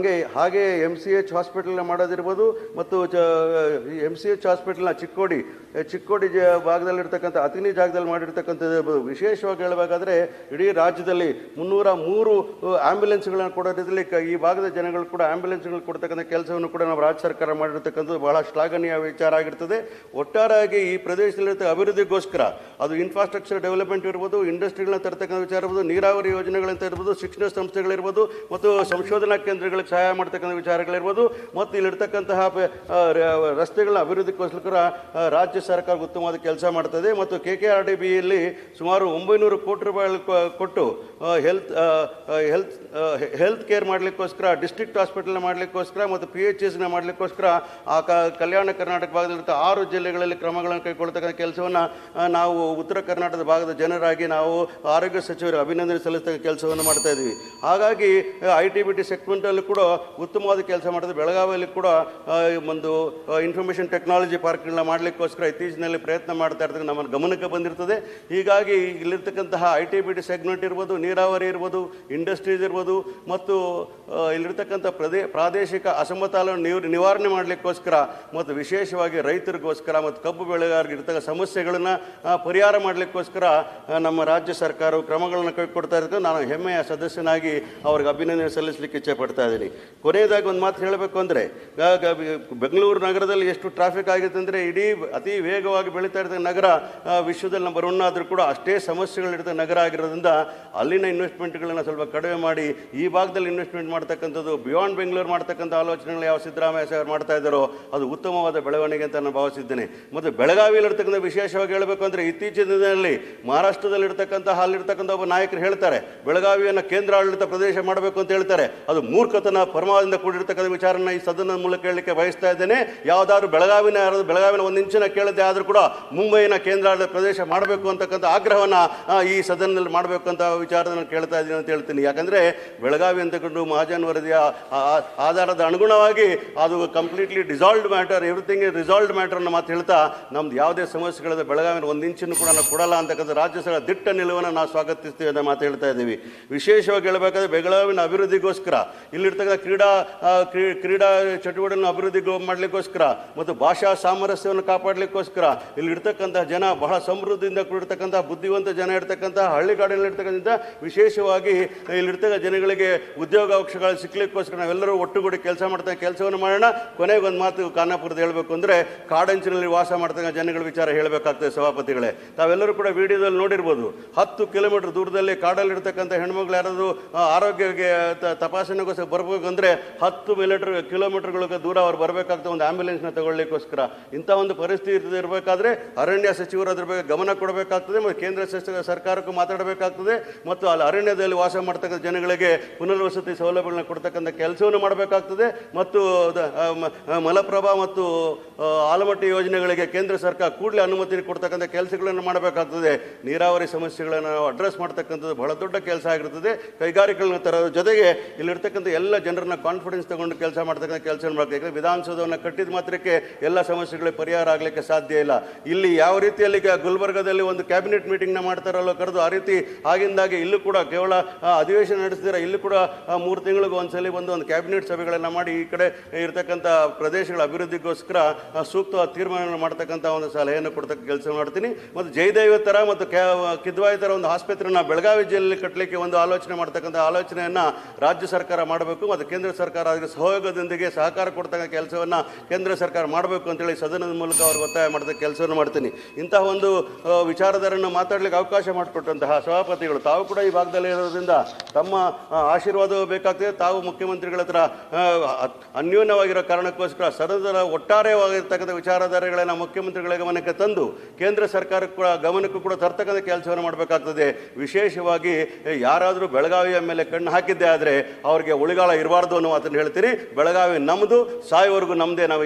ಹಾಗೆ MCH ಹಾಸ್ಪಿಟಲ್ನ ಮಾಡೋದಿರ್ಬೋದು ಮತ್ತು MCH ಹಾಸ್ಪಿಟಲ್ನ ಚಿಕ್ಕೋಡಿ ಭಾಗದಲ್ಲಿರ್ತಕ್ಕಂಥ ಅತಿನಿ ಜಾಗದಲ್ಲಿ ಮಾಡಿರ್ತಕ್ಕಂಥದ್ದು ವಿಶೇಷವಾಗಿ ಹೇಳಬೇಕಾದ್ರೆ ಇಡೀ ರಾಜ್ಯದಲ್ಲಿ 303 ಆಂಬ್ಯುಲೆನ್ಸ್ಗಳನ್ನು ಕೊಡೋದ್ರಲ್ಲಿ ಈ ಭಾಗದ ಜನಗಳು ಕೂಡ ಆಂಬ್ಯುಲೆನ್ಸ್ಗಳು ಕೊಡ್ತಕ್ಕಂಥ ಕೆಲಸವನ್ನು ಕೂಡ ನಾವು ರಾಜ್ಯ ಸರ್ಕಾರ ಮಾಡಿರ್ತಕ್ಕಂಥದ್ದು ಬಹಳ ಶ್ಲಾಘನೀಯ ವಿಚಾರ ಆಗಿರ್ತದೆ. ಒಟ್ಟಾರೆಯಾಗಿ ಈ ಪ್ರದೇಶದಲ್ಲಿರ್ತಕ್ಕ ಅಭಿವೃದ್ಧಿಗೋಸ್ಕರ ಅದು ಇನ್ಫ್ರಾಸ್ಟ್ರಕ್ಚರ್ ಡೆವಲಪ್ಮೆಂಟ್ ಇರ್ಬೋದು, ಇಂಡಸ್ಟ್ರಿಗಳನ್ನ ತರ್ತಕ್ಕಂಥ ವಿಚಾರ ಇರ್ಬೋದು, ನೀರಾವರಿ ಯೋಜನೆಗಳಂತ ಇರ್ಬೋದು, ಶಿಕ್ಷಣ ಸಂಸ್ಥೆಗಳಿರ್ಬೋದು ಮತ್ತು ಸಂಶೋಧನಾ ಕೇಂದ್ರಗಳಿಗೆ ಸಹಾಯ ಮಾಡ್ತಕ್ಕಂಥ ವಿಚಾರಗಳಿರ್ಬೋದು ಮತ್ತು ಇಲ್ಲಿರ್ತಕ್ಕಂತಹ ರಸ್ತೆಗಳ ಅಭಿವೃದ್ಧಿಗೋಸ್ಕರ ರಾಜ್ಯ ಸರ್ಕಾರ ಉತ್ತಮವಾದ ಕೆಲಸ ಮಾಡ್ತದೆ. ಮತ್ತು KKRDBಯಲ್ಲಿ ಸುಮಾರು 900 ಕೋಟಿ ರೂಪಾಯಿಗಳು ಕೊಟ್ಟು ಹೆಲ್ತ್ ಕೇರ್ ಮಾಡಲಿಕ್ಕೋಸ್ಕರ, ಡಿಸ್ಟ್ರಿಕ್ಟ್ ಹಾಸ್ಪಿಟಲ್ನ ಮಾಡಲಿಕ್ಕೋಸ್ಕರ ಮತ್ತು PHSನ ಮಾಡಲಿಕ್ಕೋಸ್ಕರ ಕಲ್ಯಾಣ ಕರ್ನಾಟಕ ಭಾಗದಲ್ಲಿರುವ 6 ಜಿಲ್ಲೆಗಳಲ್ಲಿ ಕ್ರಮಗಳನ್ನು ಕೈಗೊಳ್ತಕ್ಕಂಥ ಕೆಲಸವನ್ನು ನಾವು ಉತ್ತರ ಕರ್ನಾಟಕದ ಭಾಗದ ಜನರಾಗಿ ನಾವು ಆರೋಗ್ಯ ಸಚಿವರು ಅಭಿನಂದನೆ ಸಲ್ಲಿಸ್ತಕ್ಕ ಕೆಲಸವನ್ನು ಮಾಡ್ತಾ ಇದ್ದೀವಿ. ಹಾಗಾಗಿ ITBT ಸೆಗ್ಮೆಂಟಲ್ಲೂ ಕೂಡ ಉತ್ತಮವಾದ ಕೆಲಸ ಮಾಡ್ತದೆ. ಬೆಳಗಾವಿಯಲ್ಲಿ ಕೂಡ ಒಂದು ಇನ್ಫಾರ್ಮೇಷನ್ ಟೆಕ್ನಾಲಜಿ ಪಾರ್ಕ್ಗಳನ್ನ ಮಾಡಲಿಕ್ಕೋಸ್ಕರ ಇತ್ತೀಚಿನಲ್ಲಿ ಪ್ರಯತ್ನ ಮಾಡ್ತಾ ಇರ್ತಕ್ಕಂಥ ನಮ್ಮ ಗಮನಕ್ಕೆ ಬಂದಿರ್ತದೆ. ಹೀಗಾಗಿ ಇಲ್ಲಿರ್ತಕ್ಕಂತಹ ITBT ಸೆಗ್ಮೆಂಟ್ ಇರ್ಬೋದು, ನೀರಾವರಿ ಇರ್ಬೋದು, ಇಂಡಸ್ಟ್ರೀಸ್ ಇರ್ಬೋದು ಮತ್ತು ಇಲ್ಲಿರ್ತಕ್ಕಂಥ ಪ್ರಾದೇಶಿಕ ಅಸಮತೋಲನ ನಿವಾರಣೆ ಮಾಡಲಿಕ್ಕೋಸ್ಕರ ಮತ್ತು ವಿಶೇಷವಾಗಿ ರೈತರಿಗೋಸ್ಕರ ಮತ್ತು ಕಬ್ಬು ಬೆಳೆಗಾರರಿಗೆ ಇರ್ತಕ್ಕ ಸಮಸ್ಯೆಗಳನ್ನು ಪರಿಹಾರ ಮಾಡಲಿಕ್ಕೋಸ್ಕರ ನಮ್ಮ ರಾಜ್ಯ ಸರ್ಕಾರವು ಕ್ರಮಗಳನ್ನು ಕೈಗೊಳ್ತಾ ಇರ್ತದೆ. ನಾನು ಹೆಮ್ಮೆಯ ಸದಸ್ಯನಾಗಿ ಅವ್ರಿಗೆ ಅಭಿನಂದನೆ ಸಲ್ಲಿಸಲಿಕ್ಕೆ ಇಚ್ಛೆ ಪಡ್ತಾ ಇದ್ದೀನಿ. ಕೊನೆಯದಾಗಿ ಒಂದು ಮಾತು ಹೇಳಬೇಕು ಅಂದರೆ ಬೆಂಗಳೂರು ನಗರದಲ್ಲಿ ಎಷ್ಟು ಟ್ರಾಫಿಕ್ ಆಗಿದೆ ಅಂದರೆ ಇಡೀ ಅತಿ ವೇಗವಾಗಿ ಬೆಳೀತಾ ಇರ್ತಕ್ಕ ನಗರ, ವಿಶ್ವದಲ್ಲಿ ನಂಬರ್ 1 ಆದರೂ ಕೂಡ ಅಷ್ಟೇ ಸಮಸ್ಯೆಗಳಿರ್ತಕ್ಕ ನಗರ ಆಗಿರೋದ್ರಿಂದ ಅಲ್ಲಿನ ಇನ್ವೆಸ್ಟ್ಮೆಂಟ್ಗಳನ್ನು ಸ್ವಲ್ಪ ಕಡಿಮೆ ಮಾಡಿ ಈ ಭಾಗದಲ್ಲಿ ಇನ್ವೆಸ್ಟ್ಮೆಂಟ್ ಮಾಡ್ತಕ್ಕಂಥದ್ದು ಬಿಯಾಂಡ್ ಬೆಂಗಳೂರು ಮಾಡ್ತಕ್ಕಂಥ ಆಲೋಚನೆಗಳು ಯಾವ ಸಿದ್ದರಾಮಯ್ಯ ಸಾಹೇಬರು ಮಾಡ್ತಾ ಇದ್ದಾರೋ ಅದು ಉತ್ತಮವಾದ ಬೆಳವಣಿಗೆ ಅಂತ ನಾನು ಭಾವಿಸಿದ್ದೇನೆ. ಮತ್ತು ಬೆಳಗಾವಿಯಲ್ಲಿರ್ತಕ್ಕಂಥ ವಿಶೇಷವಾಗಿ ಹೇಳಬೇಕು ಅಂದರೆ ಇತ್ತೀಚಿನ ದಿನದಲ್ಲಿ ಮಹಾರಾಷ್ಟ್ರದಲ್ಲಿರ್ತಕ್ಕಂಥ ಅಲ್ಲಿರ್ತಕ್ಕಂಥ ಒಬ್ಬ ನಾಯಕರು ಹೇಳ್ತಾರೆ ಬೆಳಗಾವಿಯನ್ನು ಕೇಂದ್ರಾಡಳಿತ ಪ್ರದೇಶ ಮಾಡಬೇಕು ಅಂತ ಹೇಳ್ತಾರೆ. ಅದು ಮೂರ್ಖತನ ಪರಮಾದಿಂದ ಕೂಡಿರ್ತಕ್ಕಂಥ ವಿಚಾರನ ಈ ಸದನದ ಮೂಲಕ ಹೇಳಲಿಕ್ಕೆ ಬಯಸ್ತಾ ಇದ್ದೇನೆ. ಯಾವುದಾದ್ರು ಬೆಳಗಾವಿನ ಒಂದು ಇಂಚಿನ ಕೇಳದೆ ಆದರೂ ಕೂಡ ಮುಂಬೈನ ಕೇಂದ್ರಾಡಳಿತ ಪ್ರದೇಶ ಮಾಡಬೇಕು ಅಂತಕ್ಕಂಥ ಆಗ್ರಹವನ್ನು ಈ ಸದನದಲ್ಲಿ ಮಾಡಬೇಕು ಅಂತ ವಿಚಾರವನ್ನು ಕೇಳ್ತಾ ಇದ್ದೀನಿ ಅಂತ ಹೇಳ್ತೀನಿ. ಯಾಕಂದರೆ ಬೆಳಗಾವಿ ಅಂತಕೊಂಡು ಮಹಾಜನ್ ವರದಿಯ ಆಧಾರದ ಅನುಗುಣವಾಗಿ ಅದು completely dissolved matter, everything is resolved matter ಅನ್ನೋ ಮಾತು ಹೇಳ್ತಾ ನಮ್ದು ಯಾವುದೇ ಸಮಸ್ಯೆಗಳಿದೆ ಬೆಳಗಾವಿನ ಒಂದು ಇಂಚನ್ನು ಕೂಡ ನಾವು ಕೊಡಲ್ಲ ಅಂತಕ್ಕಂಥ ರಾಜ್ಯ ಸರ್ಕಾರ ದಿಟ್ಟ ನಿಲುವನ್ನು ನಾವು ಸ್ವಾಗತಿಸ್ತೀವಿ ಅಂತ ಮಾತು ಹೇಳ್ತಾ ಇದ್ದೀವಿ. ವಿಶೇಷವಾಗಿ ಹೇಳಬೇಕಾದ್ರೆ ಬೆಳಗಾವಿನ ಅಭಿವೃದ್ಧಿಗೋಸ್ಕರ ಇಲ್ಲಿರ್ತಕ್ಕಂಥ ಕ್ರೀಡಾ ಚಟುವಟಿಕೆಗಳನ್ನು ಅಭಿವೃದ್ಧಿ ಮಾಡಲಿಕ್ಕೋಸ್ಕರ ಮತ್ತು ಭಾಷಾ ಸಾಮರಸ್ಯವನ್ನು ಕಾಪಾಡಲಿಕ್ಕೋಸ್ಕರ ಇಲ್ಲಿರ್ತಕ್ಕಂಥ ಜನ ಬಹಳ ಸಮೃದ್ಧಿಯಿಂದ ಕೂಡಿರ್ತಕ್ಕಂಥ ಬುದ್ಧಿವಂತ ಜನ ಇರ್ತಕ್ಕಂಥ ಹಳ್ಳಿಗಾಡಿನಲ್ಲಿರ್ತಕ್ಕಂಥ ವಿಶೇಷವಾಗಿ ಇಲ್ಲಿರ್ತಕ್ಕ ಜನಗಳಿಗೆ ಉದ್ಯೋಗಾವಕಾಶಗಳು ಸಿಕ್ಕಲಿಕ್ಕೋಸ್ಕರ ನಾವೆಲ್ಲರೂ ಒಟ್ಟುಗೂಡಿ ಕೆಲಸವನ್ನು ಮಾಡೋಣ. ಕೊನೆಗೆ ಒಂದು ಮಾತು ಖಾನಾಪುರದ ಹೇಳಬೇಕು ಅಂದರೆ ಕಾಡಂಚಿನಲ್ಲಿ ವಾಸ ಮಾಡ್ತಕ್ಕಂಥ ಜನಗಳ ವಿಚಾರ ಹೇಳಬೇಕಾಗ್ತದೆ. ಸಭಾಪತಿಗಳೇ, ತಾವೆಲ್ಲರೂ ಕೂಡ ವಿಡಿಯೋದಲ್ಲಿ ನೋಡಿರ್ಬೋದು, 10 ಕಿಲೋಮೀಟರ್ ದೂರದಲ್ಲಿ ಕಾಡಲ್ಲಿರ್ತಕ್ಕಂಥ ಹೆಣ್ಮಕ್ಳು ಯಾರಾದರೂ ಆರೋಗ್ಯಕ್ಕೆ ತಪಾಸಣೆಗೋಸ್ಕರ ಬರಬೇಕಂದ್ರೆ 10 ಕಿಲೋಮೀಟರ್ಗಳಿಗೆ ದೂರ ಅವ್ರು ಬರಬೇಕಾಗ್ತದೆ ಒಂದು ಆಂಬ್ಯುಲೆನ್ಸ್ನ ತಗೊಳ್ಳಿಕ್ಕೋಸ್ಕರ. ಇಂಥ ಒಂದು ಪರಿಸ್ಥಿತಿ ಇರಬೇಕಾದ್ರೆ ಅರಣ್ಯ ಸಚಿವರು ಅದ್ರ ಬಗ್ಗೆ ಗಮನ ಕೊಡಬೇಕಾಗ್ತದೆ ಮತ್ತು ಕೇಂದ್ರ ಸರ್ಕಾರಕ್ಕೂ ಮಾತಾಡಬೇಕಾಗ್ತದೆ ಮತ್ತು ಅಲ್ಲಿ ಅರಣ್ಯದಲ್ಲಿ ವಾಸ ಮಾಡ್ತಕ್ಕಂಥ ಜನಗಳಿಗೆ ಪುನರ್ವಸತಿ ಸೌಲಭ್ಯಗಳನ್ನ ಕೊಡ್ತಕ್ಕಂಥ ಕೆಲಸವನ್ನು ಮಾಡಬೇಕಾಗ್ತದೆ ಮತ್ತು ಮಲಪ್ರಭಾ ಮತ್ತು ಆಲಮಟ್ಟಿ ಯೋಜನೆಗಳಿಗೆ ಕೇಂದ್ರ ಸರ್ಕಾರ ಕೂಡಲೇ ಅನುಮತಿ ಕೊಡ್ತಕ್ಕಂಥ ಕೆಲಸಗಳನ್ನು ಮಾಡಬೇಕಾಗ್ತದೆ. ನೀರಾವರಿ ಸಮಸ್ಯೆಗಳನ್ನು ಅಡ್ರೆಸ್ ಮಾಡ್ತಕ್ಕಂಥದ್ದು ಬಹಳ ದೊಡ್ಡ ಕೆಲಸ ಆಗಿರ್ತದೆ. ಕೈಗಾರಿಕೆಗಳನ್ನ ತರೋದ್ರ ಜೊತೆಗೆ ಇಲ್ಲಿರ್ತಕ್ಕಂಥ ಎಲ್ಲ ಜನರನ್ನ ಕಾನ್ಫಿಡೆನ್ಸ್ ತಗೊಂಡು ಕೆಲಸ ಮಾಡ್ತಕ್ಕಂಥ ಕೆಲಸವನ್ನು ಮಾಡಬೇಕು. ವಿಧಾನಸೌಧವನ್ನು ಕಟ್ಟಿದ ಮಾತ್ರಕ್ಕೆ ಎಲ್ಲ ಸಮಸ್ಯೆಗಳಿಗೆ ಪರಿಹಾರ ಆಗಲಿಕ್ಕೆ ಸಾಧ್ಯ ಇಲ್ಲ. ಇಲ್ಲಿ ಯಾವ ರೀತಿಯಲ್ಲಿ ಗುಲ್ಬರ್ಗದಲ್ಲಿ ಒಂದು ಕ್ಯಾಬಿನೆಟ್ ಮೀಟಿಂಗ್ನ ಮಾಡ್ತಾರಲ್ಲ ಕರೆದು ಆ ರೀತಿ ಆಗಿಂದಾಗೆ ಇಲ್ಲೂ ಕೂಡ ಕೇವಲ ಅಧಿವೇಶನ ನಡೆಸಿದ್ರೆ ಇಲ್ಲೂ ಕೂಡ 3 ತಿಂಗಳಿಗೆ ಒಂದ್ಸಲಿ ಒಂದು ಕ್ಯಾಬಿನೆಟ್ ಸಭೆಗಳನ್ನು ಮಾಡಿ ಈ ಕಡೆ ಇರತಕ್ಕಂಥ ಪ್ರದೇಶಗಳ ಅಭಿವೃದ್ಧಿಗೋಸ್ಕರ ಸೂಕ್ತವಾದ ತೀರ್ಮಾನಗಳನ್ನು ಮಾಡ್ತಕ್ಕಂಥ ಒಂದು ಸಲಹೆಯನ್ನು ಕೊಡ್ತಕ್ಕ ಕೆಲಸ ಮಾಡ್ತೀನಿ. ಮತ್ತು ಜಯದೇವ ಥರ ಮತ್ತು ಕಿದ್ವಾಯಿ ಥರ ಒಂದು ಆಸ್ಪತ್ರೆನ ಬೆಳಗಾವಿ ಜಿಲ್ಲೆಯಲ್ಲಿ ಕಟ್ಟಲಿಕ್ಕೆ ಒಂದು ಆಲೋಚನೆ ಮಾಡ್ತಕ್ಕಂಥ ಆಲೋಚನೆಯನ್ನು ರಾಜ್ಯ ಸರ್ಕಾರ ಮಾಡಬೇಕು ಮತ್ತು ಕೇಂದ್ರ ಸರ್ಕಾರ ಅದಕ್ಕೆ ಸಹಯೋಗದೊಂದಿಗೆ ಸಹಕಾರ ಕೊಡ್ತಕ್ಕಂಥ ಕೆಲಸವನ್ನು ಕೇಂದ್ರ ಸರ್ಕಾರ ಮಾಡಬೇಕು ಅಂತೇಳಿ ಸದನದ ಮೂಲಕ ಅವ್ರಿಗೆ ಒತ್ತಾಯ ಮಾಡ್ತಕ್ಕ ಕೆಲಸವನ್ನು ಮಾಡ್ತೀನಿ. ಇಂತಹ ಒಂದು ವಿಚಾರಧಾರನ್ನು ಮಾತಾಡಲಿಕ್ಕೆ ಅವಕಾಶ ಮಾಡಿಕೊಟ್ಟಂತಹ ಸಭಾಪತಿಗಳು ತಾವು ಕೂಡ ಈ ಭಾಗದಲ್ಲಿ ಇರೋದ್ರಿಂದ ತಮ್ಮ ಆಶೀರ್ವಾದ ಬೇಕಾಗ್ತದೆ. ತಾವು ಮುಖ್ಯಮಂತ್ರಿಗಳ ಹತ್ರ ಅನ್ಯೂನ್ಯವಾಗಿರೋ ಕಾರಣಕ್ಕೋಸ್ಕರ ಸದನದ ಒಟ್ಟಾರೆವಾಗಿರ್ತಕ್ಕಂಥ ವಿಚಾರಧಾರೆಗಳನ್ನು ಮುಖ್ಯಮಂತ್ರಿಗಳ ಗಮನಕ್ಕೆ ತಂದು ಕೇಂದ್ರ ಸರ್ಕಾರಕ್ಕೆ ಕೂಡ ಗಮನಕ್ಕೂ ಕೂಡ ತರ್ತಕ್ಕಂಥ ಕೆಲಸವನ್ನು ಮಾಡಬೇಕಾಗ್ತದೆ. ವಿಶೇಷವಾಗಿ ಯಾರಾದರೂ ಬೆಳಗಾವಿಯ ಮೇಲೆ ಕಣ್ಣು ಹಾಕಿದ್ದೇ ಆದರೆ ಅವರಿಗೆ ಉಳಿಗಾಲ ಇರಬಾರ್ದು ಅನ್ನೋ ಮಾತನ್ನು ಹೇಳ್ತೀನಿ. ಬೆಳಗಾವಿ ನಮ್ಮದು, ಸಾಯೋವರೆಗೂ ನಮ್ಮದೇ. ನಾವು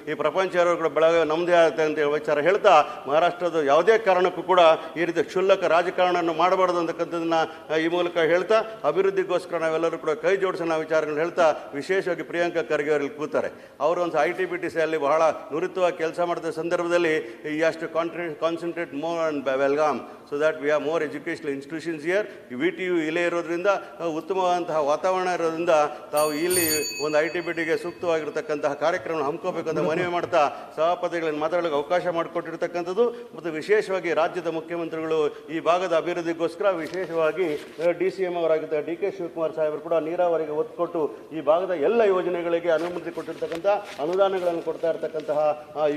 ಈ ಪ್ರಪಂಚ ಕೂಡ ಬೆಳಗಾವಿ ನಮ್ಮದೇ ಆಗುತ್ತೆ ಅಂತ ವಿಚಾರ ಹೇಳ್ತಾ, ಮಹಾರಾಷ್ಟ್ರದ ಯಾವುದೇ ಕಾರಣಕ್ಕೂ ಕೂಡ ಈ ರೀತಿ ಕ್ಷುಲ್ಲಕ ರಾಜಕಾರಣವನ್ನು ಮಾಡಬಾರ್ದು ಅಂತಕ್ಕಂಥದ್ದನ್ನು ಈ ಮೂಲಕ ಹೇಳ್ತಾ, ಅಭಿವೃದ್ಧಿಗೋಸ್ಕರ ನಾವೆಲ್ಲರೂ ಕೂಡ ಕೈ ಜೋಡಿಸೋಣ ವಿಚಾರಗಳನ್ನ ಹೇಳ್ತಾ, ವಿಶೇಷವಾಗಿ ಪ್ರಿಯಾಂಕಾ ಖರ್ಗೆ ಅವರಲ್ಲಿ ಕೂತಾರೆ. ಅವರು ಒಂದು ITBTC ಅಲ್ಲಿ ಬಹಳ ನುರಿತವಾಗಿ ಕೆಲಸ ಮಾಡಿದ ಸಂದರ್ಭದಲ್ಲಿ ಎಷ್ಟು concentrate more on Belgaum so that we have more educational institutions here. VTU ಇಲ್ಲೇ ಇರೋದ್ರಿಂದ, ಉತ್ತಮವಾದಂತಹ ವಾತಾವರಣ ಇರೋದ್ರಿಂದ ತಾವು ಇಲ್ಲಿ ಒಂದು ITBTಗೆ ಸೂಕ್ತವಾಗಿರ್ತಕ್ಕಂತಹ ಕಾರ್ಯಕ್ರಮ ಹಮ್ಮಿಕೋಬೇಕು ಅಂತ ಮನವಿ ಮಾಡ್ತಾ ಸಭಾಪತಿಗಳನ್ನು ಮಾತಾಡಲಿಕ್ಕೆ ಅವಕಾಶ ಮಾಡಿಕೊಟ್ಟಿರ್ತಕ್ಕಂಥದ್ದು. ಮತ್ತು ವಿಶೇಷವಾಗಿ ರಾಜ್ಯದ ಮುಖ್ಯಮಂತ್ರಿಗಳು ಈ ಭಾಗದ ಅಭಿವೃದ್ಧಿಗೋಸ್ಕರ ವಿಶೇಷವಾಗಿ DCM ಅವರಾಗಿದ್ದ DK ಶಿವಕುಮಾರ್ ಸಾಹೇಬರು ಕೂಡ ನೀರಾವರಿಗೆ ಒತ್ತು ಕೊಟ್ಟು ಈ ಭಾಗದ ಎಲ್ಲ ಯೋಜನೆಗಳಿಗೆ ಅನುಮತಿ ಕೊಟ್ಟಿರ್ತಕ್ಕಂಥ ಅನುದಾನಗಳನ್ನು ಕೊಡ್ತಾ ಇರತಕ್ಕಂತಹ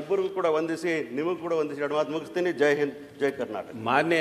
ಇಬ್ಬರಿಗೂ ಕೂಡ ವಂದಿಸಿ, ನಿಮಗೂ ಕೂಡ ವಂದಿಸಿ ಎರಡು ಮಾತು ಮುಗಿಸ್ತೀನಿ. ಜೈ ಹಿಂದ್, ಜೈ ಕರ್ನಾಟಕ. ಮಾನ್ಯ